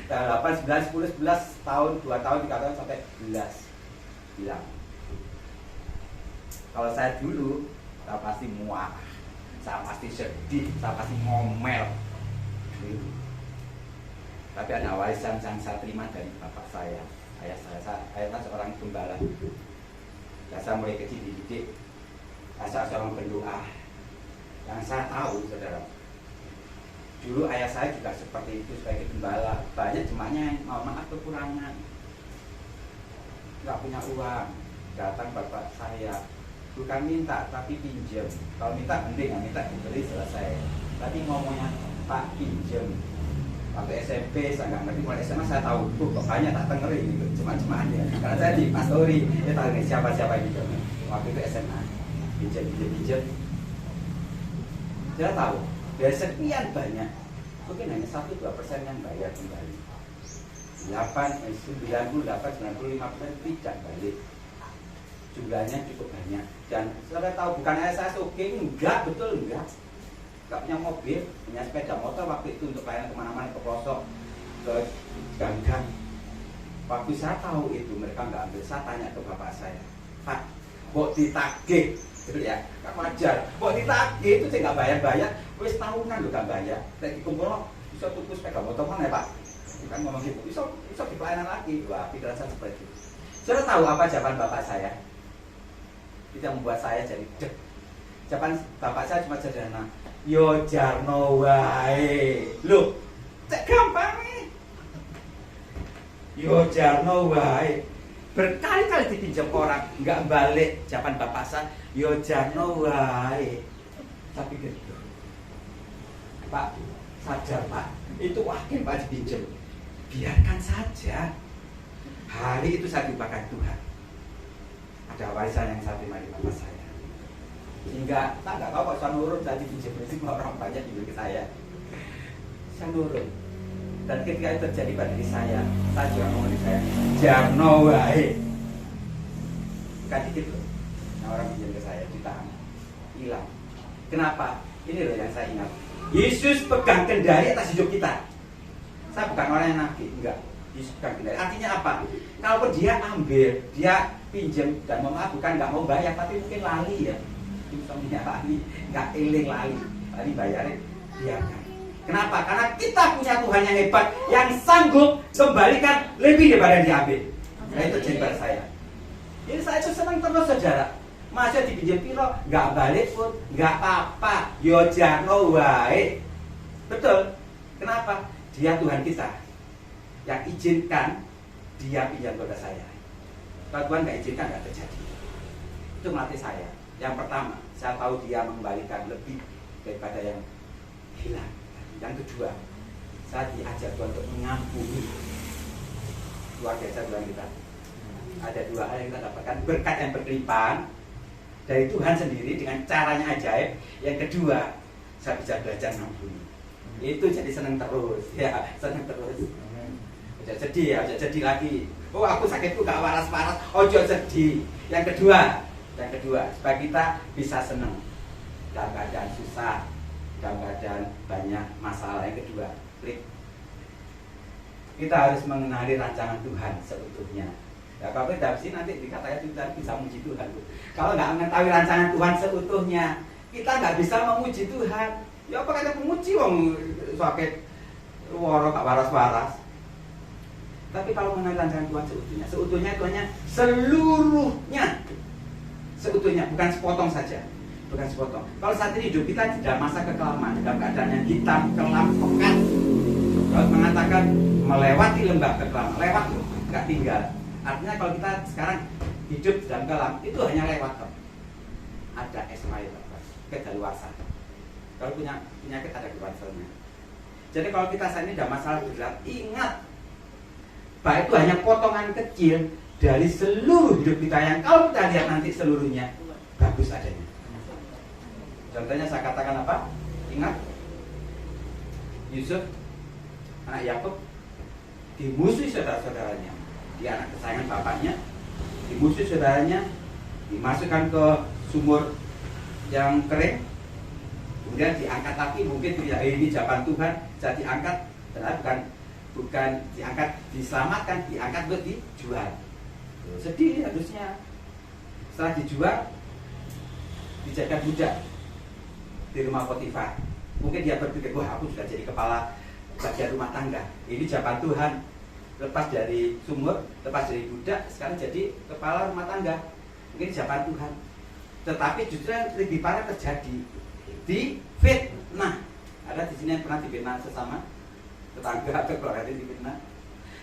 Tanggal 8, 9, 10, 11 tahun, 2 tahun, 3 tahun sampai 11 hilang. Kalau saya dulu, saya pasti muak, saya pasti sedih, saya pasti ngomel. Tapi ada warisan yang saya terima dari bapak saya, ayah saya seorang gembala. Saya mulai kecil dididik, saya seorang pendoa. Yang saya tahu, saudara, dulu ayah saya juga seperti itu sebagai gembala. Banyak jemaatnya yang mau maaf kekurangan, nggak punya uang, datang bapak saya, bukan minta tapi pinjam. Kalau minta mending, nggak minta diberi selesai. Tapi ngomongnya Pak pinjam. Waktu SMP saya nggak ngerti, mulai SMA saya tahu, kok banyak tak dengerin gitu, cuma-cumaannya. Karena saya di pastori, dia tahu nih siapa-siapa gitu. Waktu itu SMA, pinjam. Saya tahu dari sekian banyak, mungkin hanya 1-2% yang bayar kembali. 98-95% tidak balik. Jumlahnya cukup banyak. Dan saya tahu bukan hanya saya sugih, enggak, betul enggak. Enggak punya mobil, punya sepeda motor waktu itu untuk pelayanan kemana-mana, ke pelosok, ke gang-gang. Waktu saya tahu itu mereka enggak ambil, saya tanya ke bapak saya, Pak, mbok ditagih, gitu ya, enggak wajar. Mbok ditagih itu saya enggak bayar-bayar, wis tahunan lho enggak bayar. Lagi kumpul bisa tuku sepeda motor mana ya Pak? Kan ngomong gitu, bisa di pelayanan lagi. Wah, pikiran saya seperti itu. Saudara tahu apa jawaban bapak saya? Itu yang membuat saya jadi deg. Jawaban bapak saya cuma sederhana, yo jarno wae. Loh, cek gampang nih. Yo jarno wae. Berkali-kali dipinjam orang, nggak balik. Jawaban bapak saya, yo jarno wae. Tapi gitu, Pak, sadar Pak, itu wakil Pak dipinjam. Biarkan saja. Hari itu saya diubahkan Tuhan. Ada warisan yang saya terima dari bapak saya. Sehingga saya nggak tahu kok saya nurun, saya dipinjam semua orang banyak juga ke saya. Saya nurun. Dan ketika itu terjadi pada diri saya juga ngomong di saya, jarno wae. Bukan dikit loh. Nah, orang pinjam ke saya ditahan, hilang. Kenapa? Ini loh yang saya ingat. Yesus pegang kendali atas hidup kita. Saya bukan orang yang nafik, enggak. Yesus pegang kendali. Artinya apa? Kalaupun dia ambil, dia pinjam dan mohon maaf bukan nggak mau bayar, tapi mungkin lali ya. Misalnya lali, nggak eling lali bayarin, biarkan. Kenapa? Karena kita punya Tuhan yang hebat, yang sanggup kembalikan lebih daripada yang diambil. Nah itu jadi pada saya. Jadi saya itu senang terus saudara. Masa dipinjam piro, nggak balik pun, nggak apa-apa. Yo jarno wae. Betul. Kenapa? Dia Tuhan kita yang izinkan dia pinjam kepada saya. Kalau Tuhan nggak izinkan nggak terjadi. Itu melatih saya. Yang pertama, saya tahu dia mengembalikan lebih daripada yang hilang. Yang kedua, saya diajar Tuhan untuk mengampuni. Luar biasa Tuhan kita. Ada dua hal yang kita dapatkan, berkat yang berlimpah dari Tuhan sendiri dengan caranya ajaib. Yang kedua, saya bisa belajar mengampuni. Itu jadi senang terus, ya, senang terus. Udah sedih ya, udah sedih lagi. Oh, aku sakitku gak waras-waras. Oh, jangan sedih. Yang kedua, supaya kita bisa senang dalam keadaan susah, dalam keadaan banyak masalah. Yang kedua, klik. Kita harus mengenali rancangan Tuhan seutuhnya. Ya, kalau tidak sih nanti dikatakan kita bisa memuji Tuhan. Kalau nggak mengetahui rancangan Tuhan seutuhnya, kita nggak bisa memuji Tuhan. Ya apa kata memuji wong sakit woro gak waras-waras. Tapi kalau mengenai rancangan Tuhan seutuhnya itu hanya seluruhnya, bukan sepotong saja, bukan sepotong. Kalau saat ini hidup kita tidak masa kekelaman, dalam keadaan yang hitam, kelam, pekat. Kalau mengatakan melewati lembah kekelaman, lewat nggak tinggal. Artinya kalau kita sekarang hidup dalam kelam, itu hanya lewat. Ada expired, kedaluarsa. Kalau punya penyakit ada kedaluarsanya. Jadi kalau kita saat ini ada masalah berat, ingat bahwa itu hanya potongan kecil dari seluruh hidup kita yang kalau kita lihat nanti seluruhnya bagus adanya. Contohnya saya katakan apa? Ingat Yusuf, anak Yakub, dimusuhi saudara-saudaranya. Dia anak kesayangan bapaknya, dimusuhi saudaranya, dimasukkan ke sumur yang kering, kemudian diangkat. Tapi mungkin ini jawaban Tuhan, jadi diangkat, ternyata bukan diangkat diselamatkan, diangkat buat dijual. Sedih harusnya. Setelah dijual, dijadikan budak di rumah Potifar. Mungkin dia berpikir, wah aku sudah jadi kepala bagian rumah tangga. Ini jawaban Tuhan. Lepas dari sumur, lepas dari budak, sekarang jadi kepala rumah tangga. Mungkin jawaban Tuhan. Tetapi justru yang lebih parah terjadi di fitnah. Ada di sini yang pernah difitnah sesama tetangga atau keluarga di fitnah.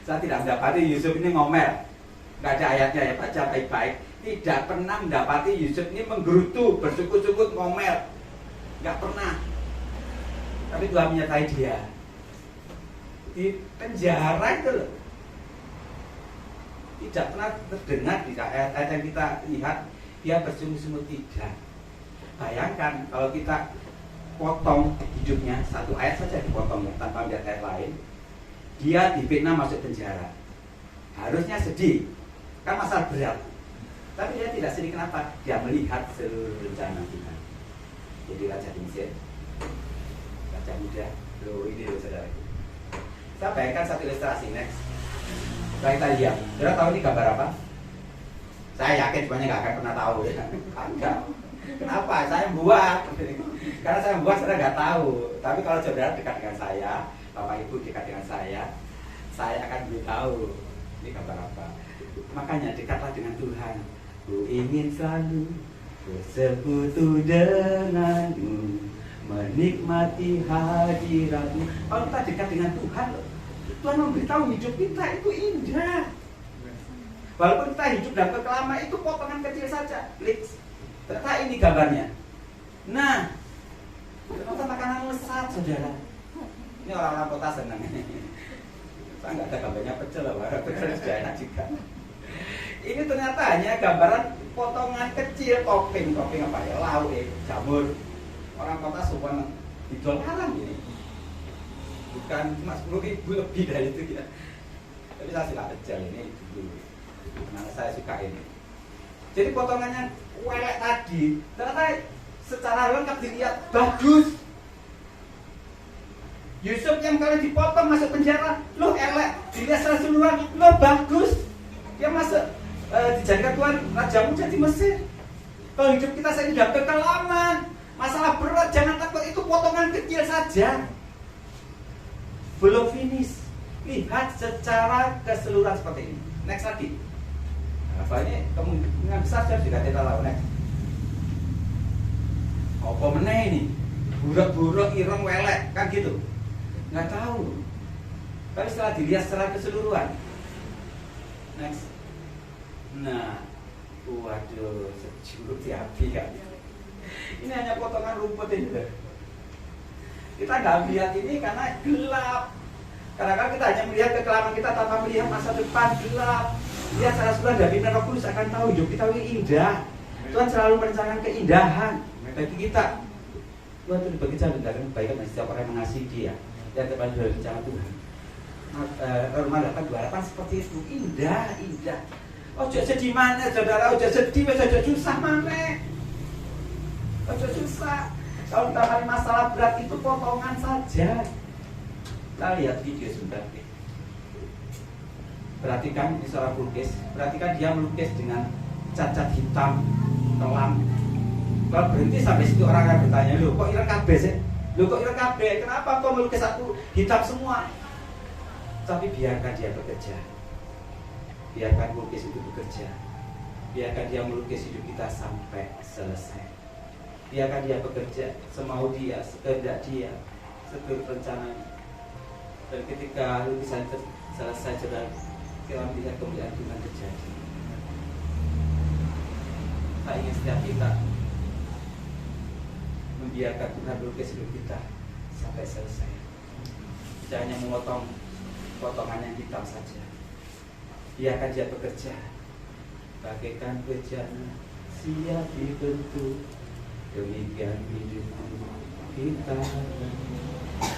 Saya tidak mendapati Yusuf ini ngomel. Nggak ada ayatnya ya, baca baik-baik. Tidak pernah mendapati Yusuf ini menggerutu, bersukut-sukut, ngomel. Nggak pernah. Tapi Tuhan menyertai dia. Di penjara itu loh. Tidak pernah terdengar di ayat-ayat yang kita lihat dia bersungut-sungut, tidak. Bayangkan kalau kita potong hidupnya, satu ayat saja dipotong ya, tanpa melihat ayat lain. Dia difitnah masuk penjara. Harusnya sedih, kan masalah berat. Tapi dia tidak sedih, kenapa? Dia melihat seluruh rencana Tuhan. Jadi raja di Mesir, raja muda, loh ini loh saudara. Saya bayangkan satu ilustrasi next. Kita lihat, saudara tahu ini gambar apa? Saya yakin semuanya nggak akan pernah tahu ya. Enggak. Kenapa? Saya buat. Karena saya buat, saudara nggak tahu. Tapi kalau saudara dekat dengan saya, bapak ibu dekat dengan saya akan beritahu ini gambar apa. Makanya dekatlah dengan Tuhan. Ku ingin selalu bersekutu denganmu, menikmati hadiratmu. Kalau kita dekat dengan Tuhan, Tuhan memberitahu hidup kita itu indah. Walaupun kita hidup dalam kekelaman, itu potongan kecil saja. Klik. Ternyata ini gambarnya. Nah, ternyata makanan lezat, saudara. Ini orang-orang kota senang. Saya nggak ada gambarnya pecel loh, pecel sudah enak juga. Ini ternyata hanya gambaran potongan kecil, topping apa ya, lauk, jamur. Orang kota semua dijual haram ini. Bukan cuma 10.000 lebih dari itu ya. Tapi saya suka pecel ini dulu. Karena saya suka ini. Jadi potongannya welek tadi, ternyata secara lengkap dilihat bagus. Yusuf yang kali dipotong masuk penjara, lo elek, dilihat secara keseluruhan, lo bagus. Dia masuk dijadikan Tuhan raja muda di Mesir. Kalau hidup kita saya sudah kekelaman, masalah berat, jangan takut, itu potongan kecil saja. Belum finish. Lihat secara keseluruhan seperti ini. Next lagi. Apa ini kemungkinan besar saya juga tidak tahu. Next. Apa meneh ini? Buruk-buruk, ireng, welek, kan gitu. Nggak tahu. Tapi setelah dilihat secara keseluruhan. Next. Nah, Waduh, sejuk di hati kan. Ini hanya potongan rumput ini. Kita nggak melihat ini karena gelap. Kadang-kadang kita hanya melihat kekelaman kita tanpa melihat masa depan gelap. Lihat saudara-saudara, David dan Roh Kudus akan tahu hidup kita ini indah. Tuhan selalu merencanakan keindahan bagi kita. Tuhan itu bekerja mendatangkan kebaikan bagi setiap orang yang mengasihi Dia dan terbaik dari rencana Tuhan. Roma 8:28 seperti itu, indah. Ojo sedih mana saudara, ojo sedih, ojo susah mana. Ojo susah. Kalau kita kali masalah berat itu potongan saja. Kita lihat video sebentar. Perhatikan ini seorang pelukis. Perhatikan dia melukis dengan cat hitam kelam. Kalau berhenti sampai situ orang akan bertanya, loh kok ireng kabeh sih? Loh kok ireng kabeh? Kenapa kau melukis aku hitam semua? Tapi biarkan dia bekerja. Biarkan pelukis itu bekerja. Biarkan dia melukis hidup kita sampai selesai. Biarkan dia bekerja semau dia, sekehendak dia, seturut rencananya. Dan ketika lukisan selesai, saudara, kita melihat kemuliaan Tuhan terjadi. Tak ingin setiap kita membiarkan Tuhan melukis hidup kita sampai selesai. Tidak hanya memotong potongan yang hitam saja. Biarkan dia bekerja bagaikan bejana siap dibentuk. Demikian hidup kita.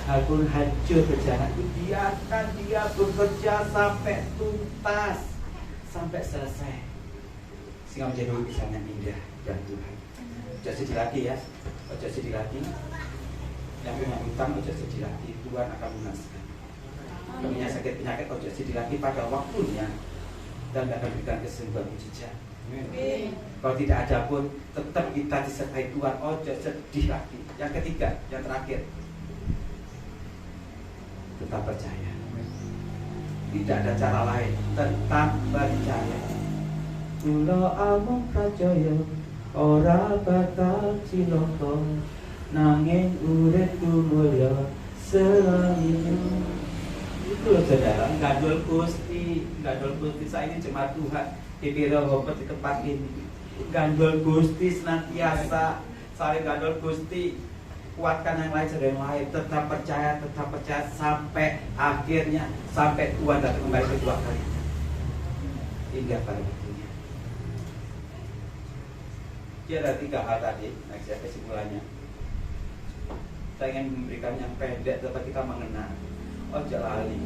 Aku hancur bejana itu, biarkan dia bekerja sampai tuntas, sampai selesai, sehingga menjadi lukisan yang indah dan Tuhan. Jangan sedih lagi ya, jangan sedih lagi. Yang punya utang, jangan sedih lagi. Tuhan akan lunaskan. Yang punya sakit penyakit, jangan sedih lagi pada waktunya, dan akan berikan kesembuhan mujizat. Kalau tidak ada pun, tetap kita disertai Tuhan. Jangan sedih lagi. Yang ketiga, yang terakhir, tetap percaya. Tidak ada cara lain. Tetap percaya. Kula amung percaya, ora bakal cilaka, nanging uripku mulya selalu. Itu loh saudara, gandul Gusti saya ini jemaat Tuhan dipira hopet di tempat ini. Gandul Gusti senantiasa, saling gandul Gusti, kuatkan yang lain saudara yang lain. Tetap percaya sampai akhirnya, sampai Tuhan datang kembali kedua kali hingga pada waktunya. Jadi ada 3 hal tadi, next kesimpulannya. Saya ingin memberikan yang pendek, tetapi kita mengenal. Ojo lali,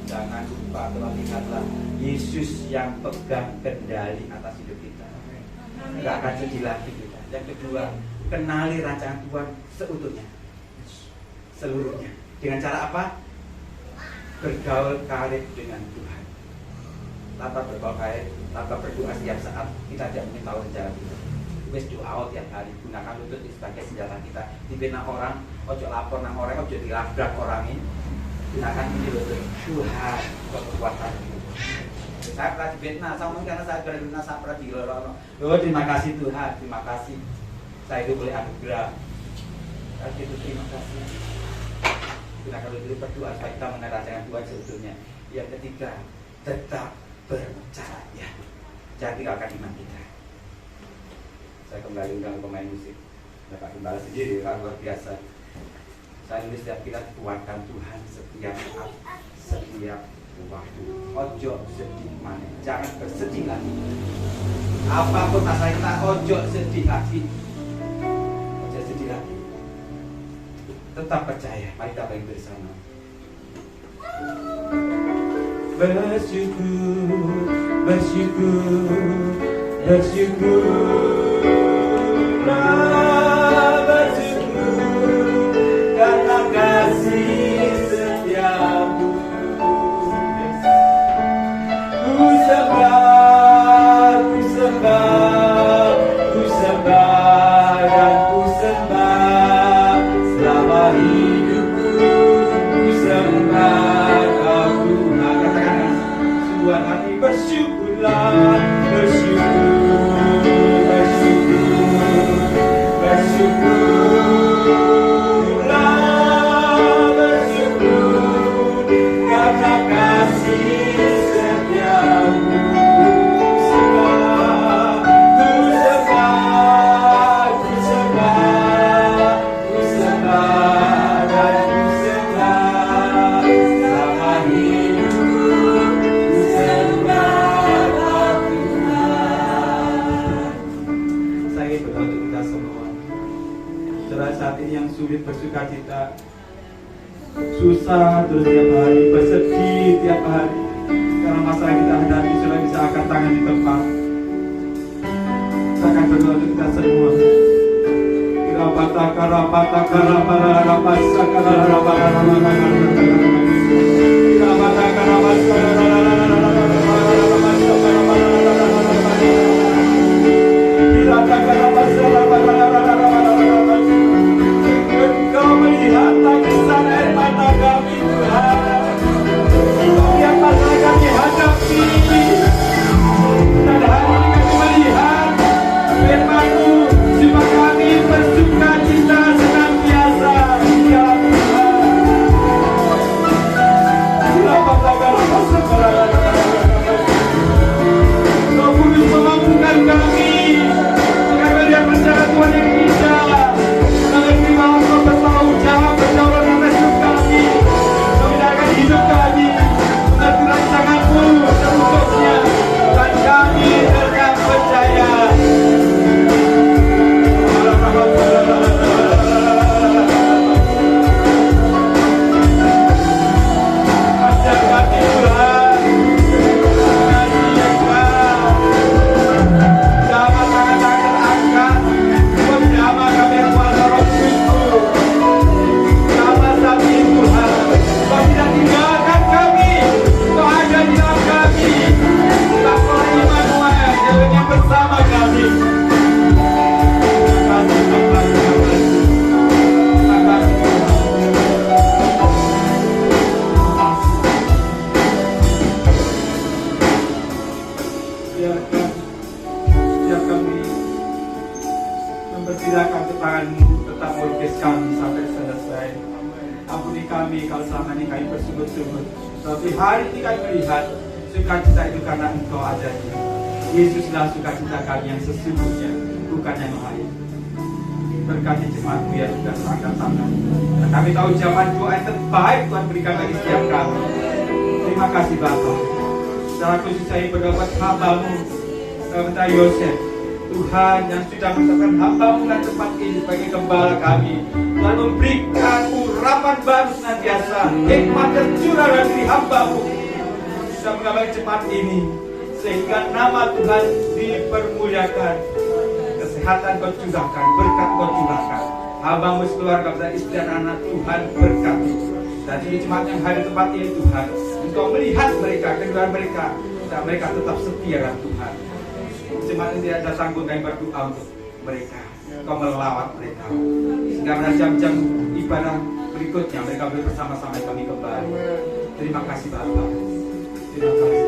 jangan lupa, kalau lihatlah Yesus yang pegang kendali atas hidup kita. Enggak akan sedih lagi kita. Yang kedua, kenali rancangan Tuhan seutuhnya, seluruhnya. Dengan cara apa? Bergaul karib dengan Tuhan. Tanpa bergaul karib, tanpa berdoa setiap saat, kita tidak mungkin tahu rencana Tuhan. Wes doa tiap hari, gunakan lutut sebagai senjata kita. Dibina orang, ojo lapor nang orang, ojo dilabrak orang ini. Gunakan ini lutut Tuhan, kekuatan itu. Saya pernah dibina, sama karena saya pernah saya pernah dilolono. Terima kasih Tuhan, terima kasih. Saya itu boleh anugerah. Itu terima kasih. Gunakan lutut berdoa supaya kita mengenal rancangan Tuhan seutuhnya. Yang ketiga, tetap percaya. Jangan tinggalkan iman kita. Saya kembali undang pemain musik. Dapat kembali sendiri, luar biasa. Saya nulis setiap kita kuatkan Tuhan setiap saat, setiap waktu. Ojo sedih mana, jangan bersedih lagi. Apapun masalah kita, ojo sedih lagi. Ojo sedih lagi. Tetap percaya. Mari kita bagi bersama. Bersyukur, bersyukur, bersyukurlah, bersyukur karena kasih setiamu. Ku sembah, ku sembah, ku sembah dan ku sembah selama hidupku. Ku sembah aku. Katakan sebuah hati, bersyukurlah, bersyukur, bersyukur, bersyukurlah, bersyukur karena kasih setiamu. Sembah, susah, terus tiap hari bersedih tiap hari karena masalah kita hadapi, sudah bisa angkat tangan di tempat. Kita akan berdoa untuk kita semua. Engkau melihat tangisan air mata kami, Tuhan. Engkau lihat masalah kami hadapi. Dan hari ini kami melihat firman-Mu, supaya kami bersuka cita senantiasa di dalam Tuhan. Engkau kudus memampukan kami agar melihat rencana Tuhan yang indah, mengerti bahwa Engkau bertanggung jawab berdaulat atas hidup kami, memindahkan hidup kami, mengerti rancangan-Mu seluruhnya, dan kami tetap percaya. Ajar kami Tuhan, kasih ya Tuhan. Sama tangan-tangan terangkat, bersama kami yang kuasa Roh Kudus-Mu. Sama saat ini Tuhan, Kau tidak tinggalkan kami, Kau ada di dalam kami. Kau Immanuel, yang bersama kami. Terima kasih Tuhan. Terima kasih Tuhan. Biar kami mempersilahkan tangan-Mu tetap melukis kami sampai selesai. Ampuni kami kalau selama ini kami bersungut-sungut, tapi hari ini kami melihat sukacita itu karena Engkau adanya. Yesuslah sukacita kami yang sesungguhnya, bukan yang lain. Berkati jemaat-Mu yang sudah terangkat tangan. Dan kami tahu zaman doa yang terbaik Tuhan berikan bagi setiap kami. Terima kasih Bapa. Secara khusus saya berdoa hamba-Mu, Saudara Yosef, Tuhan yang sudah menetapkan hamba-Mu dan tempat ini sebagai gembala kami, dan memberikan urapan baru senantiasa, hikmat tercurah dari diri hamba-Mu, sudah mengabari tempat ini, sehingga nama Tuhan dipermuliakan, kesehatan Kau curahkan, berkat Kau curahkan, hamba-Mu sekeluarga dan istri dan anak Tuhan berkati. Dan ini jemaat yang hadir di tempat ini Tuhan, Engkau melihat mereka, kedua mereka, dan mereka tetap setia dengan Tuhan. Jemaat ini tidak sanggup kami berdoa untuk mereka, Kau melawat mereka, sehingga pada jam-jam ibadah berikutnya mereka boleh bersama-sama kami kembali. Terima kasih Bapa. Terima kasih.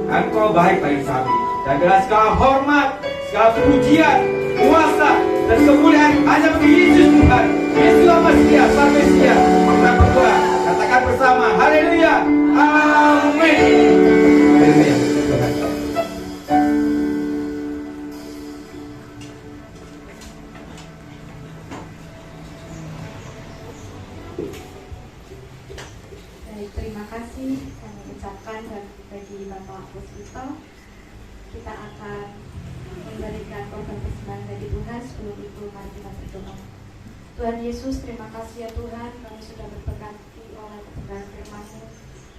Engkau baik bagi kami, dan dengan segala hormat, segala pujian, kuasa, dan kemuliaan hanya bagi Yesus Tuhan, Yesuslah Mesias, Sang Mesias. Kita berdoa, katakan bersama, haleluya, amin. Haleluya. Baik, terima kasih kami ucapkan dan bagi Bapak Puspito. Kita akan memberikan korban persembahan bagi Tuhan. Sebelum itu mari kita berdoa. Tuhan Yesus, terima kasih ya Tuhan, kami sudah berberkati oleh kebenaran firman-Mu.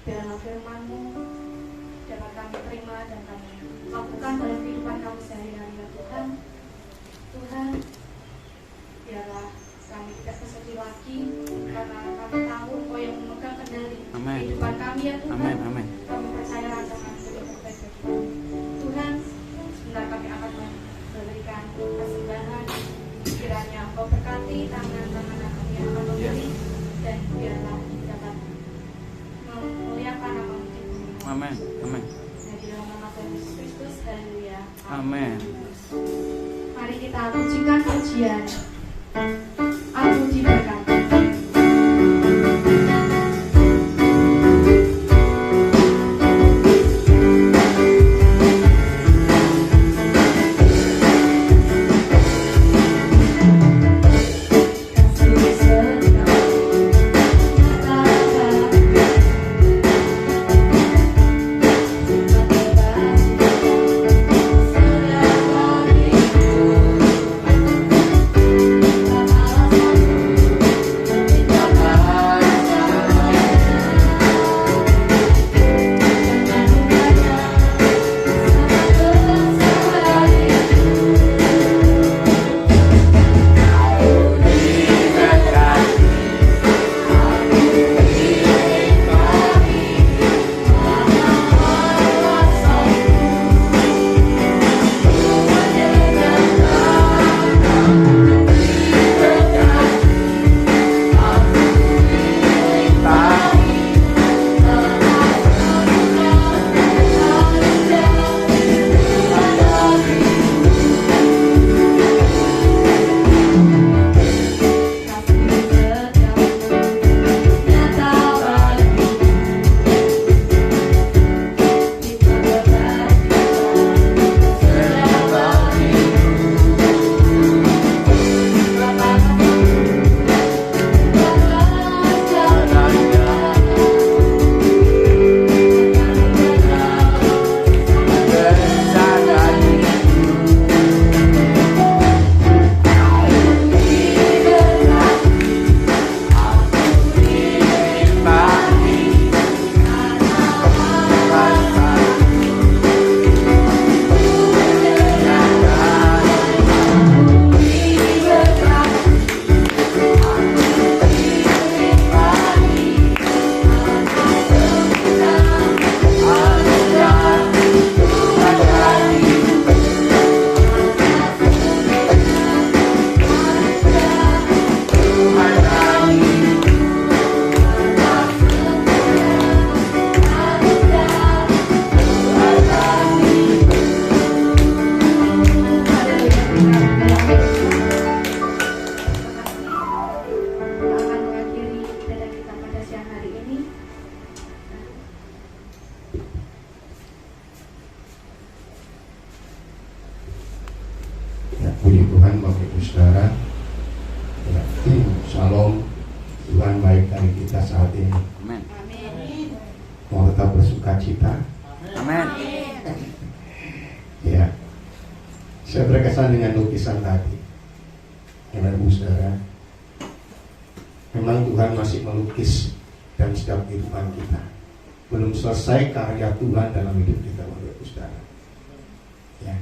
Biarlah firman-Mu dapat kami terima dan kami lakukan dalam kehidupan kami sehari-hari ya Tuhan. Tuhan, biarlah kami tidak bersedih lagi, karena kami tahu Kau yang memegang kendali kehidupan kami ya Tuhan. Amin, amin. Kami percaya rancangan yang terbaik bagi kami. Tuhan, sebentar kami akan memberikan persembahan. Kiranya Engkau berkati tangan-tangan kami yang akan memberi, dan biarlah dapat memuliakan nama-Mu. Amin, amin. Dan di dalam nama Tuhan Yesus Kristus, haleluya. Amin. Mari kita pujikan pujian. Aku diberkati. Sudah bagiku Puji Tuhan Bapak Ibu Saudara. Ya, Shalom. Tuhan baik dari kita saat ini. Amin. Mau tetap bersuka cita. Amin. Ya, saya berkesan dengan lukisan tadi. Bapak Ibu Saudara, memang Tuhan masih melukis dalam setiap kehidupan kita. Belum selesai karya Tuhan dalam hidup kita, Bapak Ibu Saudara. Ya,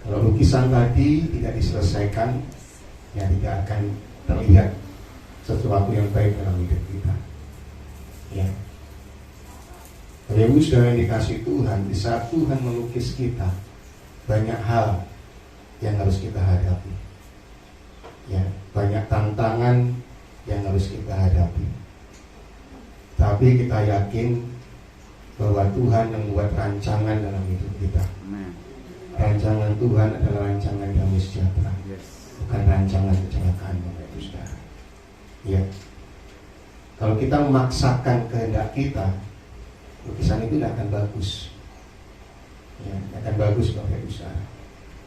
kalau lukisan tadi tidak diselesaikan, ya tidak akan terlihat sesuatu yang baik dalam hidup kita. Ya, Bapak Ibu Saudara yang dikasih Tuhan, di saat Tuhan melukis kita, banyak hal yang harus kita hadapi. Ya, banyak tantangan yang harus kita hadapi. Tapi kita yakin bahwa Tuhan yang membuat rancangan dalam hidup kita. Amin. Rancangan Tuhan adalah rancangan damai sejahtera, Yes. bukan rancangan kecelakaan, Bapak Ibu Saudara. Ya, kalau kita memaksakan kehendak kita, lukisan itu tidak akan bagus. Ya, tidak akan bagus, Bapak Ibu Saudara.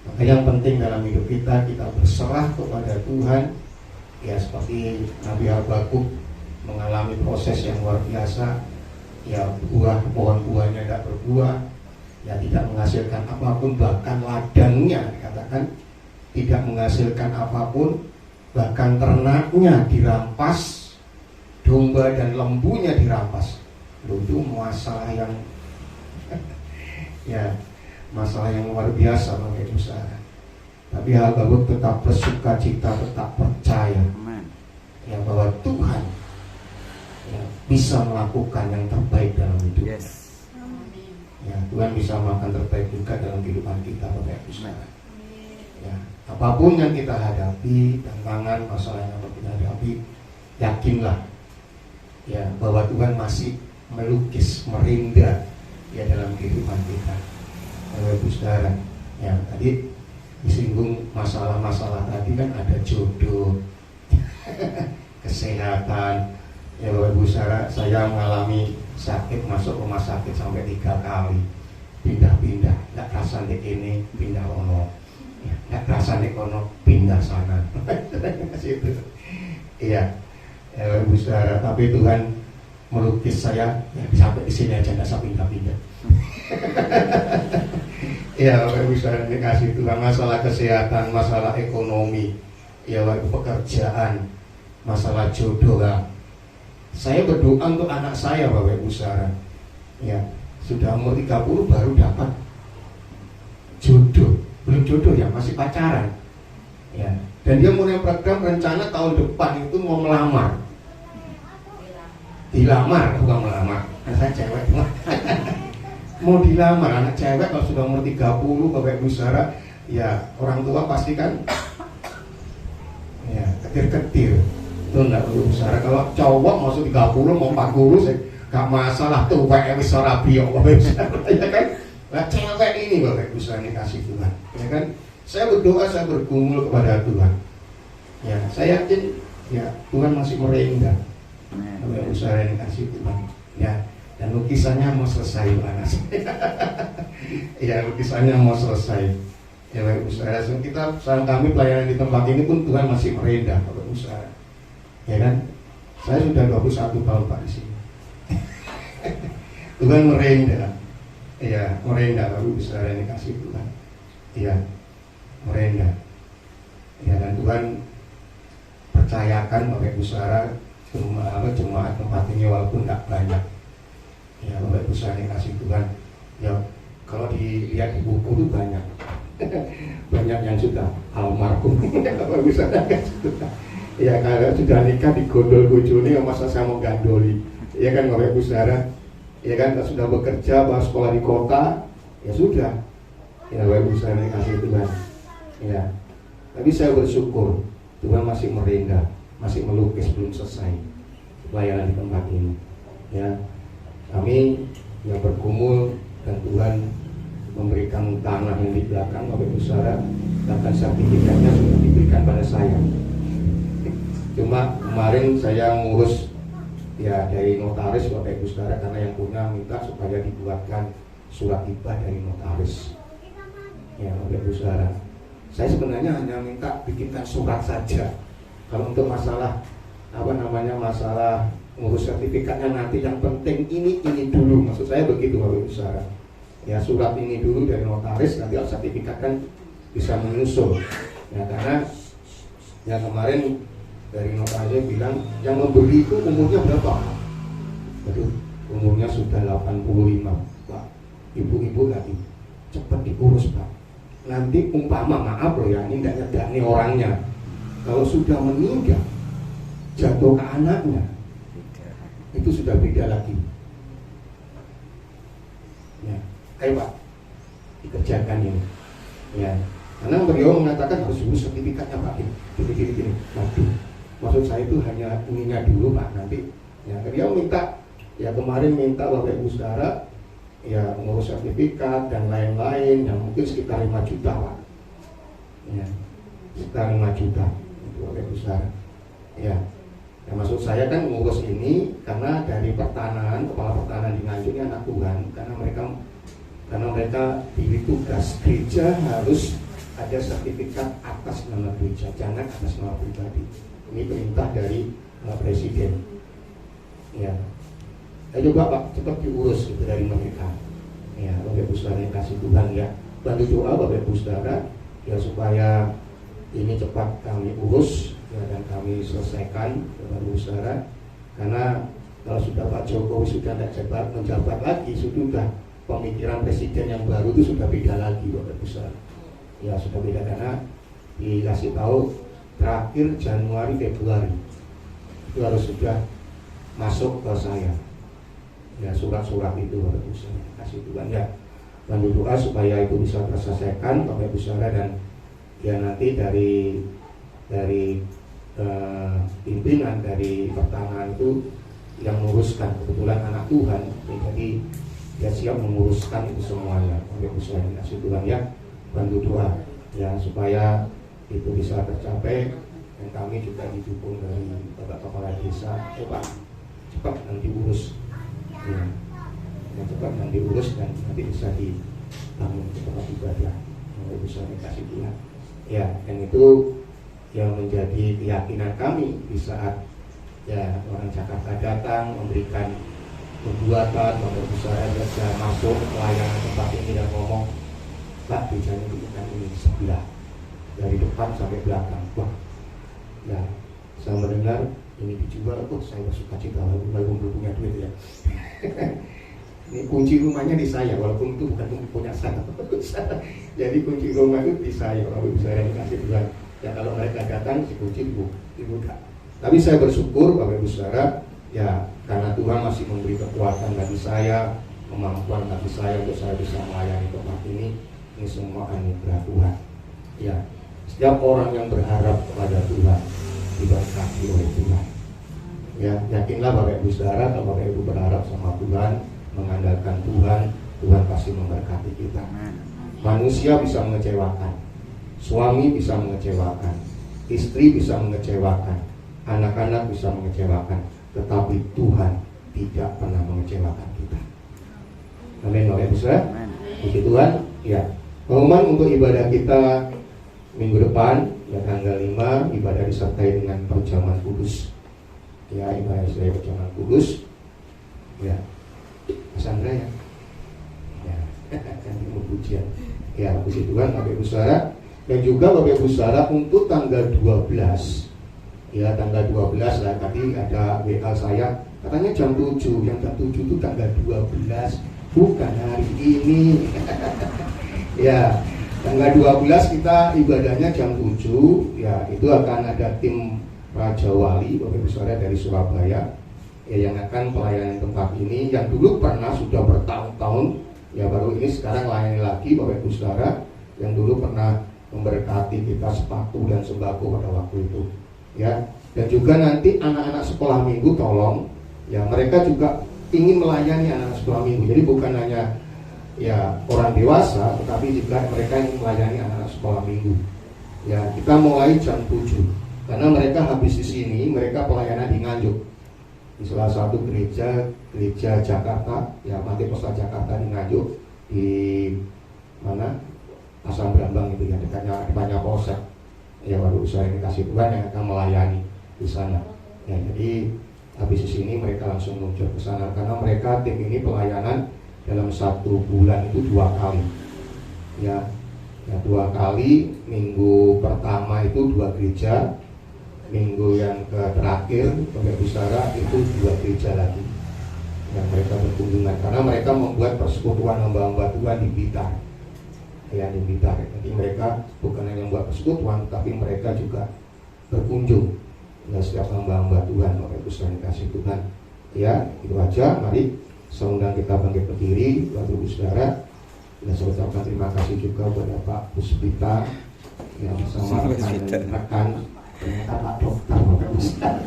Maka yang penting dalam hidup kita, kita berserah kepada Tuhan. Ya, seperti Nabi Habakuk mengalami proses yang luar biasa. Ya, pohon-buahnya tidak berbuah, ya tidak menghasilkan apapun, bahkan ladangnya dikatakan tidak menghasilkan apapun, bahkan ternaknya dirampas, domba dan lembunya dirampas. Itu masalah yang ya, masalah yang luar biasa, Bapak Ibu Saudara. Tapi Habakuk tetap bersuka cita, tetap percaya Amin. ya bahwa Tuhan ya, bisa melakukan yang terbaik dalam hidup. Yes. Ya, Tuhan bisa melakukan terbaik juga dalam kehidupan kita, Bapak Ibu Saudara. Ya, apapun yang kita hadapi, tantangan, masalah yang kita hadapi, yakinlah ya bahwa Tuhan masih melukis, merinda ya dalam kehidupan kita. Bapak Ibu Saudara, ya tadi disinggung masalah-masalah tadi kan ada jodoh, kesehatan. Ya Bapak Ibu Saudara, saya mengalami sakit, masuk rumah sakit sampai 3 kali, pindah-pindah, nggak kerasa di ini, pindah ono, ya, nggak kerasa di kono, pindah sana. Situ. Iya, ya, Bapak Ibu Saudara, tapi Tuhan melukis saya ya, sampai di sini aja, nggak usah pindah-pindah. Ya Bapak Ibu Saudara dikasih Tuhan, masalah kesehatan, masalah ekonomi, ya Bapak Ibu, pekerjaan, masalah jodoh lah. Saya berdoa untuk anak saya, Bapak Ibu Saudara. Ya, sudah umur 30 baru dapat jodoh. Belum jodoh ya, masih pacaran. Ya, dan dia mulai program rencana tahun depan itu mau melamar. Dilamar, bukan melamar. Nah, saya cewek. Mau dilamar anak cewek kalau sudah umur 30, Bapak Ibu Saudara, ya orang tua pasti kan ya ketir-ketir. Itu enggak perlu besar. Kalau cowok masuk 30 mau 40 saya gak masalah tuh kayak wis ora biok, Bapak Ibu Saudara, ya kan? Lah cewek ini Bapak Ibu Saudara dikasih Tuhan, ya kan? Saya berdoa, saya bergumul kepada Tuhan. Ya, saya yakin ya Tuhan masih merendah. Bapak Ibu Saudara dikasih Tuhan. Ya, dan lukisannya mau selesai mana sih? Ya, lukisannya mau selesai. Ya Bapak Ibu Saudara, kita saat kami pelayanan di tempat ini pun Tuhan masih merendah, Bapak Ibu Saudara. Ya kan? Saya sudah 21 tahun Pak di sini. Tuhan merendah. Ya, merendah, Bapak Ibu Saudara yang dikasih Tuhan. Ya, merendah. Ya, dan Tuhan percayakan Bapak Ibu Saudara jemaat tempat ini walaupun tidak banyak. Ya, Bapak Ibu Saudara yang dikasih Tuhan. Ya, kalau dilihat di buku itu banyak. Banyak yang sudah almarhum. Bapak Ibu Saudara dikasih Tuhan. Ya, kalau sudah nikah digondol bojone, masa saya mau gandoli. Ya kan Bapak Ibu Saudara. Ya kan, kalau sudah bekerja, bahas sekolah di kota, ya sudah. Ya Bapak Ibu Saudara dikasih Tuhan. Ya, tapi saya bersyukur Tuhan masih merendah, masih melukis, belum selesai pelayanan di tempat ini. Ya, kami yang bergumul dan Tuhan memberikan tanah yang di belakang Bapak Ibu Saudara, bahkan sertifikatnya sudah diberikan pada saya. Cuma kemarin saya ngurus ya dari notaris Bapak Ibu Saudara, karena yang punya minta supaya dibuatkan surat hibah dari notaris. Ya Bapak Ibu Saudara, Saya sebenarnya hanya minta bikinkan surat saja. Kalau untuk masalah masalah ngurus sertifikatnya nanti, yang penting ini dulu. Maksud saya begitu Bapak Ibu Saudara. Ya, surat ini dulu dari notaris, nanti sertifikat kan bisa menyusul. Ya, karena ya kemarin dari notarisnya bilang yang memberi itu umurnya berapa? Aduh, umurnya sudah 85, Pak. Ibu-ibu lagi cepat diurus, Pak. Nanti umpama, maaf loh ya, ini tidak nyedani orangnya, kalau sudah meninggal jatuh ke anaknya, itu sudah beda lagi. Ya, ayo Pak, dikerjakan ini. Ya, karena beliau mengatakan harus urus sertifikatnya Pak. Gini. Waduh, maksud saya itu hanya ininya dulu Pak. Nanti, ya beliau minta, ya kemarin minta Bapak Ibu Saudara, ya mengurus sertifikat dan lain-lain, yang mungkin sekitar 5 juta Pak. Ya, sekitar 5 juta untuk Bapak Ibu Saudara. Ya, maksud saya kan mengurus ini karena dari pertanahan, kepala pertanahan di Nganjuk ini anak Tuhan, karena mereka diberi tugas gereja harus ada sertifikat atas nama gereja, jangan atas nama pribadi. Ini perintah dari Presiden. Ya, coba Pak, cepat diurus itu dari mereka. Ya, Bapak Ibu Saudara yang kasih Tuhan ya, bantu doa Bapak Ibu Saudara ya supaya ini cepat kami urus ya, dan kami selesaikan Bapak Ibu Saudara. Karena kalau sudah Pak Jokowi sudah tidak menjabat lagi, sudah pemikiran presiden yang baru itu sudah beda lagi Bapak Ibu Saudara. Ya sudah beda, karena dikasih tahu terakhir Januari Februari itu harus sudah masuk ke saya. Ya, surat-surat itu Bapak Ibu Saudara, kasih Tuhan ya, bantu doa supaya itu bisa terselesaikan Bapak Ibu Saudara, dan ya nanti dari pimpinan dari pertanahan itu yang menguruskan, kebetulan anak Tuhan, jadi dia siap menguruskan itu semuanya Bapak Ibu Saudara, kasih Tuhan ya, bantu doa ya supaya itu bisa tercapai, dan kami juga didukung dari Bapak Kepala Desa. Coba cepat nanti urus. Ya, yang cepat nanti urus dan nanti bisa dibangun tempat ibadah yang bisa dikasih Tuhan. Ya, dan itu yang menjadi keyakinan kami di saat ya orang Jakarta datang memberikan perbuatan, membesar bisa masuk pelayanan tempat ini dan ngomong, Pak, bijanya bikinkan ini sebelah dari depan sampai belakang. Wah, ya saya mendengar ini dijual, saya bersuka cita walaupun belum punya duit ya. Ini kunci rumahnya di saya, walaupun itu bukan punya saya. Jadi kunci rumah itu di saya, kalau saya dikasih Tuhan. Ya kalau mereka datang, si kunci dibuka. Tapi saya bersyukur Bapak Ibu Saudara, ya karena Tuhan masih memberi kekuatan bagi saya, kemampuan bagi saya untuk saya bisa melayani tempat ini semua anugerah Tuhan. Ya, setiap orang yang berharap kepada Tuhan diberkati oleh Tuhan. Ya, yakinlah Bapak Ibu Saudara, kalau Bapak Ibu berharap sama Tuhan, mengandalkan Tuhan, Tuhan pasti memberkati kita. Manusia bisa mengecewakan, suami bisa mengecewakan, istri bisa mengecewakan, anak-anak bisa mengecewakan, tetapi Tuhan tidak pernah mengecewakan kita. Amin Bapak Ibu Saudara. Puji Tuhan. Ya, pengumuman untuk ibadah kita minggu depan ya tanggal 5, ibadah disertai dengan perjamuan kudus. Ya, ibadah disertai perjamuan kudus. Ya, Mas Andra ya. Ya, nanti mau pujian. Ya, puji Tuhan Bapak Ibu Saudara. Dan juga Bapak Ibu Saudara untuk tanggal 12. Ya, tanggal 12 lah, tadi ada WA saya, katanya jam 7, yang jam 7 itu tanggal 12, bukan hari ini. Ya, tanggal 12 kita ibadahnya jam 7. Ya, itu akan ada tim Raja Wali Bapak Ibu Saudara dari Surabaya ya, yang akan pelayanan tempat ini, yang dulu pernah sudah bertahun-tahun, ya baru ini sekarang layani lagi Bapak Ibu Saudara, yang dulu pernah memberkati kita sepatu dan sembako pada waktu itu. Ya, dan juga nanti anak-anak sekolah minggu tolong ya, mereka juga ingin melayani anak-anak sekolah minggu. Jadi bukan hanya ya orang dewasa, tetapi juga mereka ingin melayani anak-anak sekolah minggu. Ya, kita mulai jam 7 karena mereka habis di sini, mereka pelayanan di Nganjuk di salah satu gereja Jakarta, ya Pantai Postal Jakarta di Nganjuk, di mana Pasar Brambang itu ya, depannya Polsek. Ya baru usaha ini kasih Tuhan yang akan melayani di sana. Ya, jadi habis di sini mereka langsung muncul ke sana karena mereka tim ini pelayanan dalam 1 bulan itu 2 kali. Ya 2 kali. Minggu pertama itu 2 gereja, minggu yang terakhir Bapak Ibu Saudara itu 2 gereja lagi yang mereka berkunjungan karena mereka membuat persekutuan hamba-hamba Tuhan di Blitar. Ya di Blitar. Jadi mereka bukan hanya membuat persekutuan, tapi mereka juga berkunjung. Ya setiap hamba-hamba Tuhan, Bapak Ibu Saudara kasih Tuhan. Ya itu aja. Mari saya undang kita bangkit berdiri, Bapak Ibu Saudara. Dan saya ucapkan terima kasih juga kepada Pak Puspita yang bersama rekan ternyata Pak Dokter, Bapak Ibu Saudara.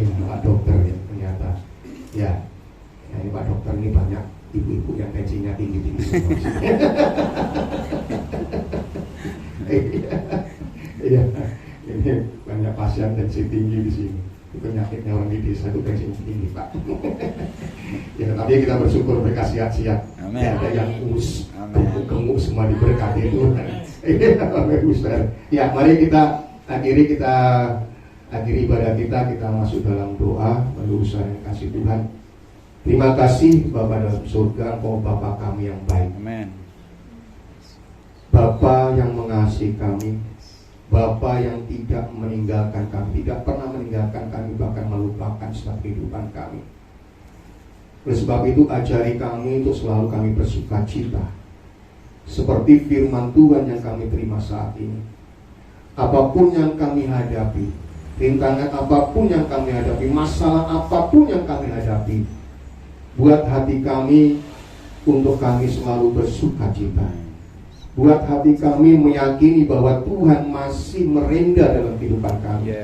Pak Dokter ya ternyata. Ya ini Pak Dokter ini banyak ibu-ibu yang tensinya tinggi-tinggi semua. Iya, ini banyak pasien tensi tinggi di sini. Penyakitnya orang di desa itu tensi tinggi, Pak. Ya, tapi kita bersyukur mereka sehat-sehat. Ya, ada yang us, gemuk semua diberkati Tuhan. Ya, mari kita akhiri ibadah kita masuk dalam doa melurusan yang kasih Tuhan. Terima kasih Bapa dalam surga, Engkau Bapa kami yang baik. Amin. Bapa yang mengasihi kami, Bapa yang tidak meninggalkan kami, tidak pernah meninggalkan kami, bahkan melupakan setiap kehidupan kami. Oleh sebab itu ajari kami untuk selalu kami bersuka cita, seperti firman Tuhan yang kami terima saat ini. Apapun yang kami hadapi, rintangan apapun yang kami hadapi, masalah apapun yang kami hadapi, buat hati kami untuk kami selalu bersuka cita. Buat hati kami meyakini bahwa Tuhan masih merenda dalam kehidupan kami.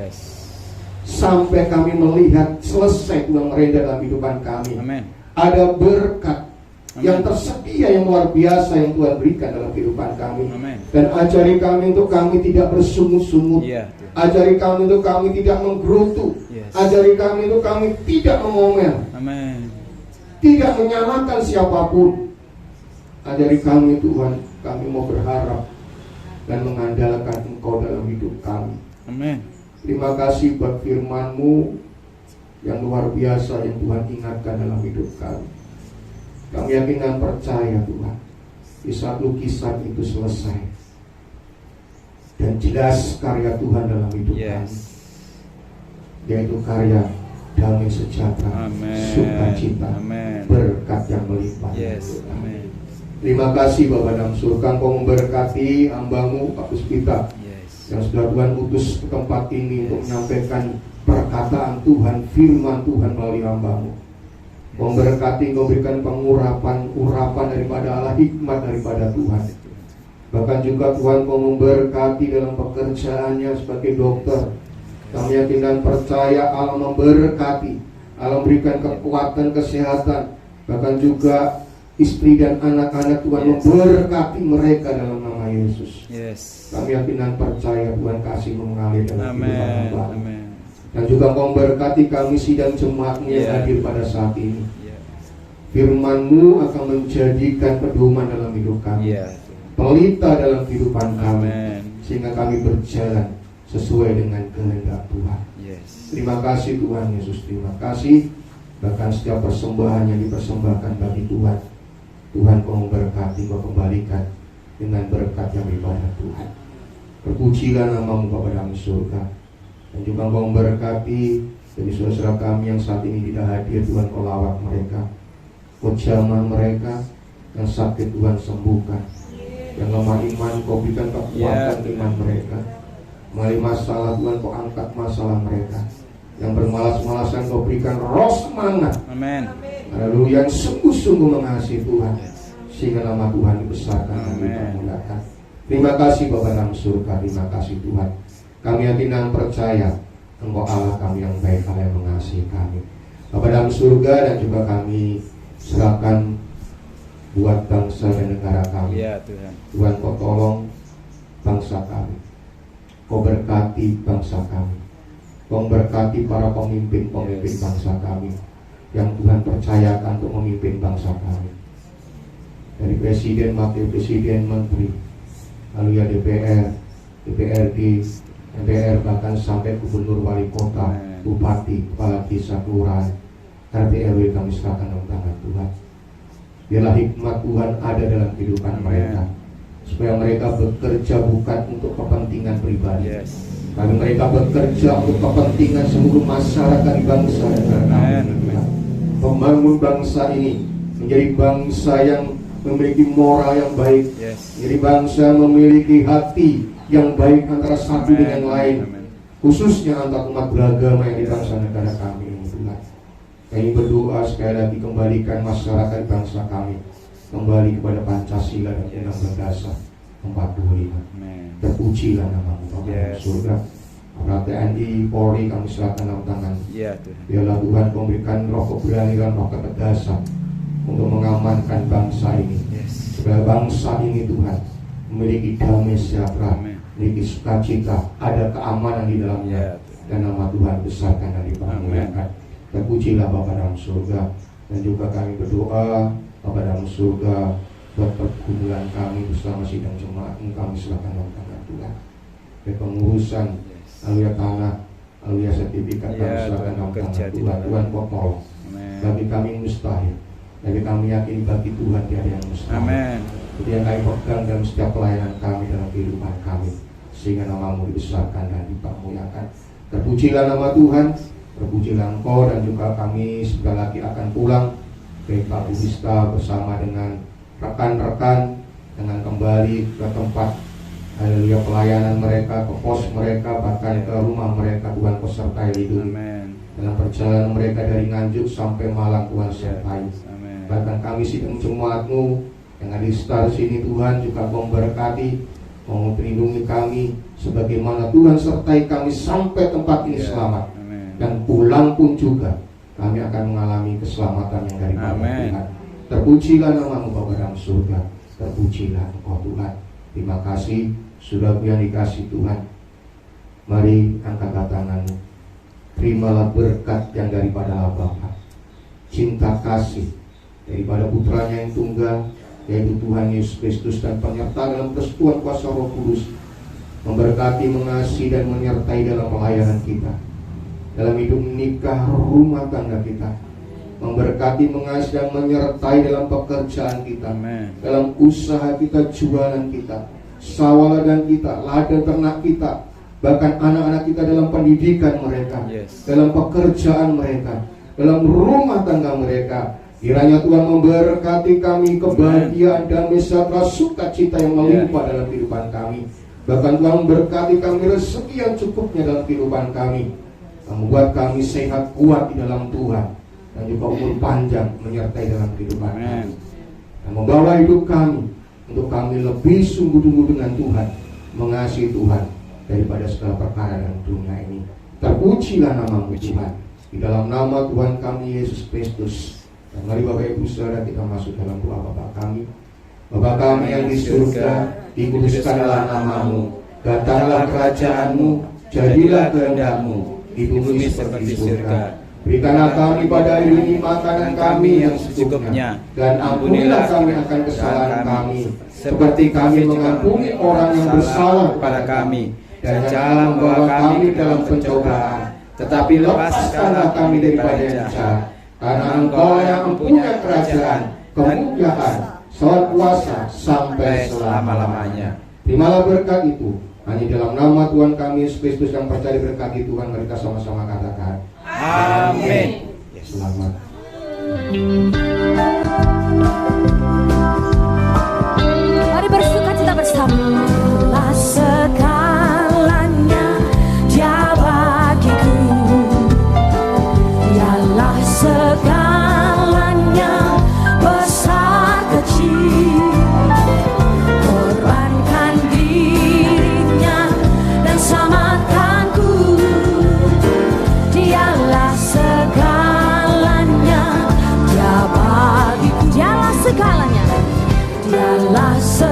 Sampai kami melihat selesai Tuhan merenda dalam kehidupan kami. Amen. Ada berkat Amen. yang tersedia yang luar biasa yang Tuhan berikan dalam kehidupan kami. Amen. Dan ajari kami untuk kami tidak bersungut-sungut. Ajari kami untuk kami tidak menggerutu. Ajari kami untuk kami tidak mengomel. Amen. Tidak menyalahkan siapapun. Ajari kami Tuhan, kami mau berharap dan mengandalkan Engkau dalam hidup kami. Amin. Terima kasih buat firman-Mu yang luar biasa yang Tuhan ingatkan dalam hidup kami. Kami yakin dan percaya Tuhan, di saat lukisan itu selesai dan jelas karya Tuhan dalam hidup kami, yaitu karya damai sejahtera, sukacita, berkat yang melimpah. Amin. Terima kasih Bapa dalam surga, Engkau memberkati hamba-Mu Pak Puspita yang sudah Tuhan utus ke tempat ini untuk menyampaikan perkataan Tuhan, firman Tuhan melalui hamba-Mu. Engkau memberkati, Engkau berikan urapan daripada Allah, hikmat daripada Tuhan. Bahkan juga Tuhan Engkau memberkati dalam pekerjaannya sebagai dokter. Kami yakin dan percaya Allah memberkati, Allah memberikan kekuatan, kesehatan, bahkan juga istri dan anak-anak Tuhan memberkati mereka dalam nama Yesus. Kami yakin dan percaya Tuhan kasih mengalir dalam kehidupan hamba. Dan juga Engkau memberkati kami sidang jemaat-Mu yang hadir pada saat ini. Firman-Mu akan menjadikan pedoman dalam hidup kami, pelita dalam kehidupan kami, sehingga kami berjalan sesuai dengan kehendak Tuhan. Terima kasih Tuhan Yesus, terima kasih. Bahkan setiap persembahan yang dipersembahkan bagi Tuhan, Tuhan Kau memberkati, Kau kembalikan dengan berkat yang daripada Tuhan. Terpujilah nama-Mu Bapa dalam surga. Dan juga Kau memberkati dari saudara kami yang saat ini tidak hadir, Tuhan Kau lawat mereka, Kau jamah mereka, yang sakit Tuhan sembuhkan, yang lemah iman Kau berikan kekuatan iman mereka. Melalui masalah Tuhan Kau angkat masalah mereka, yang bermalas-malasan Kau berikan roh semangat. Amin. Haleluya, yang sungguh-sungguh mengasihi Tuhan, sehingga nama Tuhan dibesarkan dan dipermuliakan. Terima kasih Bapa dalam surga, terima kasih Tuhan. Kami yakin dan percaya Engkau Allah kami yang baik, Allah yang mengasihi kami. Bapa dalam surga, dan juga kami serahkan buat bangsa dan negara kami. Tuhan. Tuhan Kau tolong bangsa kami, Kau berkati bangsa kami, Kau berkati para pemimpin-pemimpin bangsa kami yang Tuhan percayakan untuk memimpin bangsa kami. dari presiden, wakil presiden, menteri, lalu ya DPR, DPRD, MPR, bahkan sampai gubernur, wali kota, bupati, kepala desa, kelurahan, RT RW kami serahkan dalam tangan Tuhan. Biarlah hikmat Tuhan ada dalam kehidupan mereka, supaya mereka bekerja bukan untuk kepentingan pribadi, tapi mereka bekerja untuk kepentingan seluruh masyarakat di bangsa dan negara. Membangun bangsa ini menjadi bangsa yang memiliki moral yang baik, menjadi bangsa yang memiliki hati yang baik antara satu dengan lain, khususnya antar umat beragama yang di bangsa negara kami ini. Tuhan, kami berdoa sekali lagi, kembalikan masyarakat bangsa kami kembali kepada Pancasila dan Undang-Undang Dasar 45. Terpujilah namamu Bapa di surga. Para TNI, Polri kami serahkan dalam tangan. Biarlah Tuhan memberikan roh keberanian, roh ketegasan untuk mengamankan bangsa ini, supaya bangsa ini Tuhan memiliki damai sejahtera, memiliki sukacita, ada keamanan di dalamnya, dan nama Tuhan besarkan dan dimuliakan. Terpujilah Bapa dalam surga. Dan juga kami berdoa Bapa dalam surga, buat pergumulan kami bersama sidang jemaat kami serahkan dalam tangan Tuhan. Dari pengurusan aluya tanah, aluya sertifikat kami serahkan dalam tangan Tuhan. Tuhan kau tolong. Bagi kami mustahil, bagi kami yakin bagi Tuhan tiada yang mustahil. Itu yang kami pegang dalam setiap pelayanan kami, dalam kehidupan kami, sehingga namamu dibesarkan dan dipermuliakan. Terpujilah nama Tuhan, terpujilah Engkau. Dan juga kami sebentar lagi akan pulang ke Pak Budista bersama dengan rekan-rekan, dengan kembali ke tempat haleluya pelayanan mereka, ke pos mereka, bahkan ke rumah mereka. Tuhan sertai hidup dalam perjalanan mereka dari Nganjuk sampai Malang. Tuhan sertai. Bahkan kami sidang jemaat-Mu yang ada di sekitar sini, Tuhan juga memberkati, mau melindungi kami, sebagaimana Tuhan sertai kami sampai tempat ini selamat. Dan pulang pun juga kami akan mengalami keselamatan yang dari Tuhan. Terpujilah namamu Bapa dalam surga, terpujilah Engkau Tuhan. Terima kasih sudah yang dikasih Tuhan. Mari angkat tanganmu, terimalah berkat yang daripada Bapa, cinta kasih daripada putranya yang tunggal, yaitu Tuhan Yesus Kristus, dan penyertaan dalam persekutuan kuasa Roh Kudus, memberkati, mengasihi, dan menyertai dalam pelayanan kita, dalam hidup menikah, rumah tangga kita, memberkati, mengasihi, dan menyertai dalam pekerjaan kita, dalam usaha kita, jualan kita, sawah ladang kita, ladang ternak kita, bahkan anak-anak kita dalam pendidikan mereka, dalam pekerjaan mereka, dalam rumah tangga mereka. Kiranya Tuhan memberkati kami kebahagiaan, damai sejahtera, sukacita yang melimpah dalam kehidupan kami. Bahkan Tuhan memberkati kami rezeki yang cukupnya dalam kehidupan kami, membuat kami sehat, kuat di dalam Tuhan, dan juga umur panjang menyertai dalam kehidupan kami, dan membawa hidup kami untuk kami lebih sungguh-sungguh dengan Tuhan, mengasihi Tuhan daripada segala perkara dalam dunia ini. Terpujilah namamu Tuhan, di dalam nama Tuhan kami Yesus Kristus. Dan mari Bapak Ibu Saudara kita masuk dalam doa Bapa kami. Bapa kami yang di surga, dikuduskanlah namamu, datanglah kerajaanmu, jadilah kehendak-Mu di bumi seperti di surga. Berikanlah kami pada hari ini makanan kami yang secukupnya, dan ampunilah kami akan kesalahan kami, seperti kami mengampuni orang yang bersalah kepada kami. Dan jangan membawa kami dalam pencobaan, tetapi lepaskanlah kami daripada yang jahat. Karena Engkau yang mempunyai kerajaan, kemuliaan, salat kuasa sampai selama-lamanya. Terimalah berkat itu hanya dalam nama Tuhan kami Yesus Kristus yang percaya berkati Tuhan. Mereka sama-sama katakan amin. Selamat. Mari bersuka cita bersama. Allah segalanya Dia bagiku, Dialah segalanya, besar kecil, korbankan dirinya dan selamatkanku. Dialah segalanya, Dia bagiku, Dialah segalanya, Dialah segalanya.